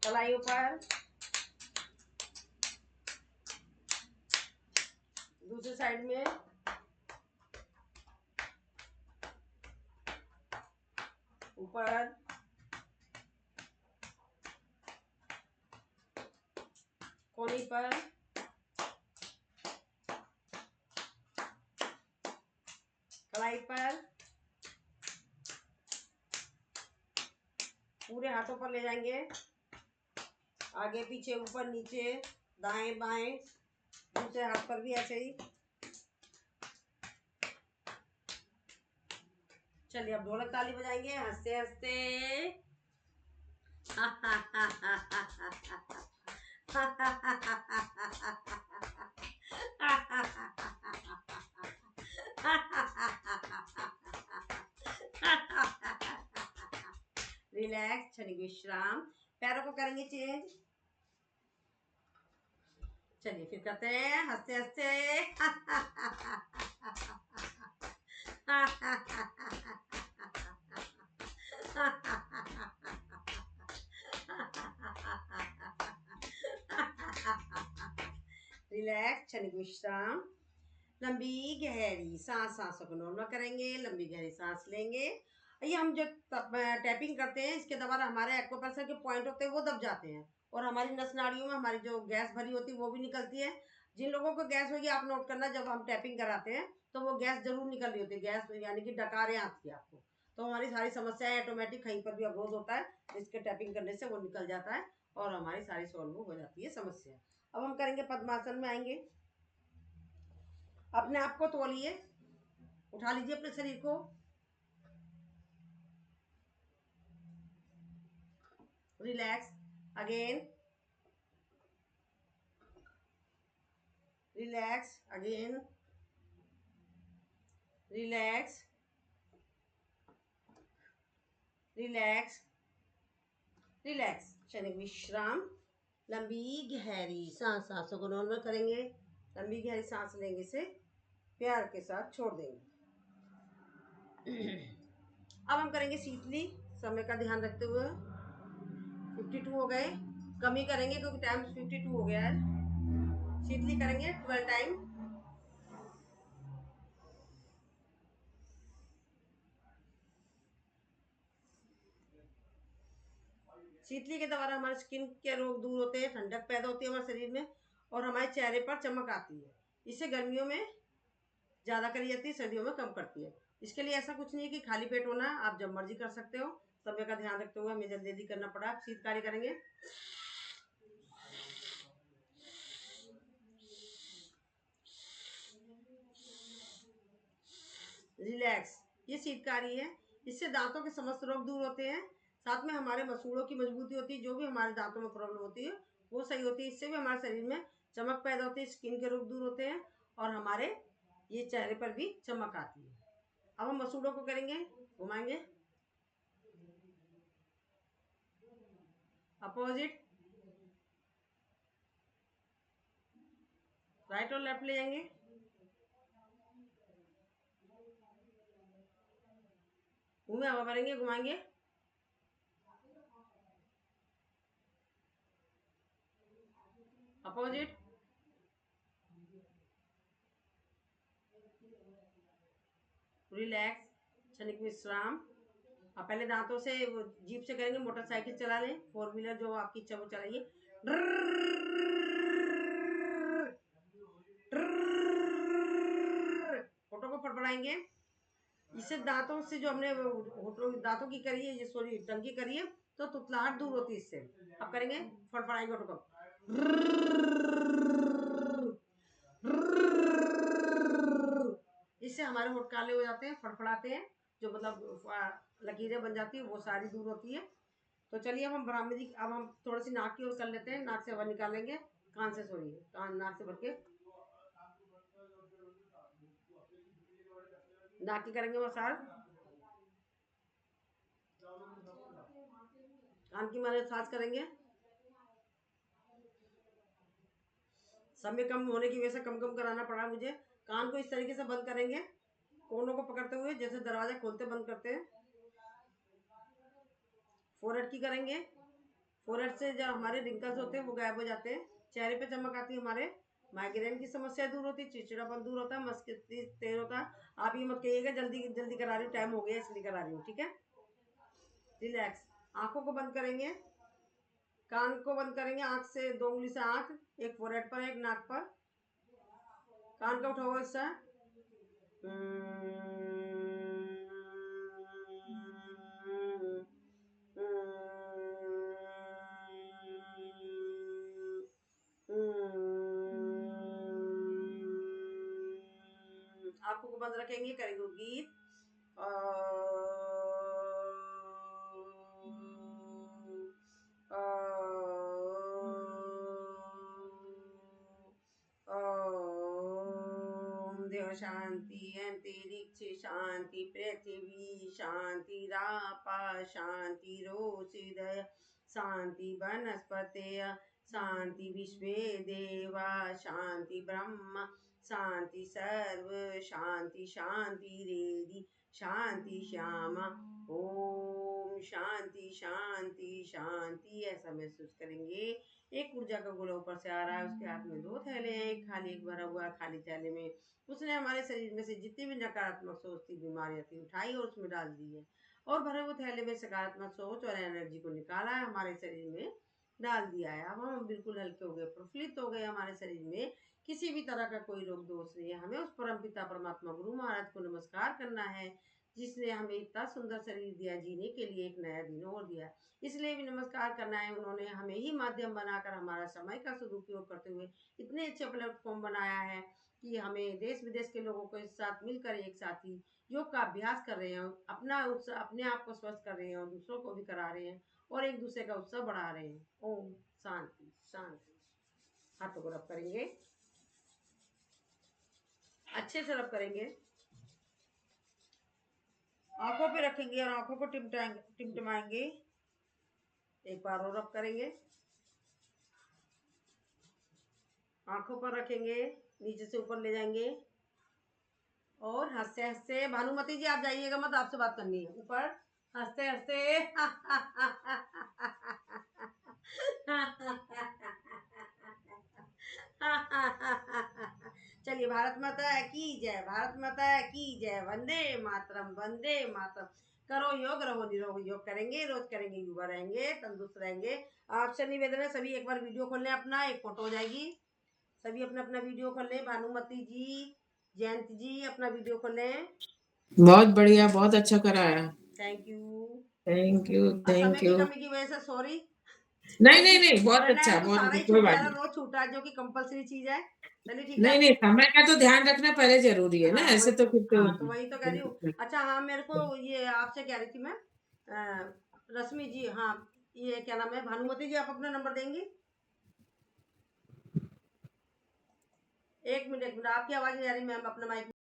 कलाइयों पर, दूसरी साइड में, ऊपर, कोहनी पर, कलाई पर, पूरे हाथों पर ले जाएंगे, आगे पीछे, ऊपर नीचे, दाएं बाएं, दूसरे हाथ पर भी ऐसे ही। चलिए अब ढोलक ताली बजाएंगे हंसते हंसते। रिलैक्स, क्षणिक विश्राम। पैरों को करेंगे चेंज। चलिए फिर करते हैं हंसते हंसते। रिलैक्स, क्षणिक विश्राम। लंबी गहरी सांस, सांसों को नॉर्मल करेंगे, लंबी गहरी सांस लेंगे। ये हम जो टैपिंग करते हैं इसके द्वारा हमारे एक्वाप्रेशर के पॉइंट होते हैं वो दब जाते हैं और हमारी नस नाड़ियों में हमारी जो गैस भरी होती है वो भी निकलती है। जिन लोगों को गैस होगी आप नोट करना, जब हम टैपिंग कराते हैं तो वो गैस जरूर निकल रही होती है, गैस यानी कि डकारें आती है आपको, तो हमारी सारी समस्याएं ऑटोमेटिक कहीं पर भी अवरोध होता है इसके टैपिंग करने से वो निकल जाता है और हमारी सारी सॉल्व हो जाती है समस्या। अब हम करेंगे पद्मासन में आएंगे। अपने आप को तोलिए, उठा लीजिए अपने शरीर को। Relax again, relax again, relax, relax, relax, क्षणिक विश्राम। लंबी गहरी सांस, सांसों को नॉर्मल करेंगे, लंबी गहरी सांस लेंगे से प्यार के साथ छोड़ देंगे। अब हम करेंगे शीतली, समय का ध्यान रखते हुए। 52 हो गए, कम ही करेंगे क्योंकि टाइम 52 हो गया है। शीतली करेंगे 12 टाइम। शीतली के द्वारा हमारे स्किन के रोग दूर होते हैं, ठंडक पैदा होती है हमारे शरीर में और हमारे चेहरे पर चमक आती है। इसे गर्मियों में ज्यादा करी जाती है, सर्दियों में कम करती है। इसके लिए ऐसा कुछ नहीं है कि खाली पेट होना है, आप जब मर्जी कर सकते हो। समय का ध्यान रखते हुए हमें जल्दी जल्दी करना पड़ा। शीतकारी करेंगे। रिलैक्स, ये शीतकारी है, इससे दांतों के समस्त रोग दूर होते हैं, साथ में हमारे मसूड़ों की मजबूती होती है, जो भी हमारे दांतों में प्रॉब्लम होती है वो सही होती है। इससे भी हमारे शरीर में चमक पैदा होती है, स्किन के रोग दूर होते हैं और हमारे ये चेहरे पर भी चमक आती है। अब हम मसूड़ों को करेंगे, घुमाएंगे अपोजिट, राइट और लेफ्ट ले जाएंगे। मुंह में हवा भरेंगे, घुमाएंगे, अपोजिट, रिलैक्स, क्षणिक विश्राम। आप पहले दांतों से जीप से करेंगे, मोटरसाइकिल चला लें, 4 व्हीलर जो आपकी इच्छा वो चलाइए। होठों को फड़फड़ाएंगे, इससे दांतों से जो हमने होठों दांतों की करी है, ये सॉरी टंग की करी है तो तुतलाहट दूर होती है इससे। अब करेंगे, फड़फड़ाएंगे होठों को। इससे हमारे होठ काले हो जाते हैं, फड़फड़ाते हैं, जो मतलब लकीरें बन जाती है वो सारी दूर होती है। तो चलिए अब हम ब्राह्मणी, अब हम थोड़ी सी नाक की ओर कर लेते हैं, नाक से हवा निकालेंगे, कान से सॉरी कान नाक से भर के नाक की करेंगे मसाज। कान की मसाज करेंगे। समय कम होने की वजह से कम कम कराना पड़ा मुझे। कान को इस तरीके से बंद करेंगे, कोनों को पकड़ते हुए, जैसे दरवाजा खोलते बंद करते हैं। फोरहेड की करेंगे, फोरहेड से जो हमारे रिंकल्स होते हैं वो गायब हो जाते हैं, चेहरे पे चमक आती है, हमारे माइग्रेन की समस्या दूर होती है, चिड़चिड़ापन दूर होता है, मस्तिष्क तेज होता है। आप ये मत कहिएगा जल्दी जल्दी करा रही हूँ, टाइम हो गया इसलिए करा रही हूँ, ठीक है। रिलैक्स, आंखों को बंद करेंगे, कान को बंद करेंगे, आंख से 2 उंगली से आंख, एक फोरहेड पर एक नाक पर, कान का उठा हुआ हिस्सा। आंखों को बंद रखेंगे, करेंगे गीत। शांति, अंतरिक्ष शांति, पृथ्वी शांति, रापा शांति, रोषिदय शांति, वनस्पतय शांति, विश्वे देवा शांति, ब्रह्म शांति, सर्व शांति, शांति रेदि शांति, श्यामा। ओम शांति शांति शांति। ऐसा महसूस करेंगे। एक ऊर्जा का गोला ऊपर से आ रहा है, उसके हाथ में 2 थैले हैं, एक खाली एक भरा हुआ है। खाली थैले में उसने हमारे शरीर में से जितनी भी नकारात्मक सोच थी, बीमारियां थी, उठाई और उसमें डाल दी है, और भरे हुए थैले में सकारात्मक सोच और एनर्जी को निकाला है, हमारे शरीर में डाल दिया है। अब हम बिल्कुल हल्के हो गए, प्रफुल्लित हो गए। हमारे शरीर में किसी भी तरह का कोई रोग दोष नहीं है। हमें उस परम पिता परमात्मा गुरु महाराज को नमस्कार करना है, जिसने हमें इतना सुंदर शरीर दिया, जीने के लिए एक नया दिन और दिया। इसलिए भी नमस्कार करना है, उन्होंने हमें ही माध्यम बनाकर हमारा समय का सदुपयोग करते हुए इतने अच्छे प्लेटफॉर्म बनाया है कि हमें देश विदेश के लोगों को एक साथ मिलकर एक साथ ही योग का अभ्यास कर रहे हैं, अपने आप को स्वस्थ कर रहे हैं और दूसरों को भी करा रहे हैं, और एक दूसरे का उत्सव बढ़ा रहे हैं। ओम शांति शांति। हाथों को रब करेंगे, अच्छे से रब करेंगे, आंखों पे रखेंगे और आंखों को टिमटिमाएंगे। एक बार और रब करेंगे, आंखों पर रखेंगे, नीचे से ऊपर ले जाएंगे और हंसते हंसते, भानुमति जी आप जाइएगा मत, आपसे बात करनी है। ऊपर हंसते हंसते चलिए, भारत माता की जय, भारत माता की जय, वंदे मातरम, वंदे मातरम। करो योग, रहो निरोग। योग करेंगे, रोज करेंगे, युवा रहेंगे, तंदुरुस्त रहेंगे। आपसे निवेदन है, सभी एक बार वीडियो खोल लें अपना, एक फोटो हो जाएगी। सभी अपना अपना वीडियो खोल लें। भानुमति जी, जयंत जी अपना वीडियो खोल लें। बहुत बढ़िया, बहुत अच्छा कराया। Thank you. थैंक यू, समय थैंक की यू। कमी की वजह से सॉरी। नहीं नहीं नहीं, बहुत वरना अच्छा, तो बहुत सारा अच्छा, ही कोई छूट बात जा रहा, नहीं। रोज छूटा जो कि कंपलसरी चीज है। चलिए ठीक है। नहीं नहीं, समय का तो ध्यान रखना पहले जरूरी है ना, हाँ ऐसे वही तो तो, फिर तो। हाँ तो वही तो कह रही हूँ। अच्छा हाँ, मेरे को ये आपसे कह रही थी मैं, रश्मि जी, हाँ ये क्या नाम है, भानुमति जी आप अपना नंबर देंगी? एक मिनट, आपकी आवाज नहीं आ रही मैम, अपना माइक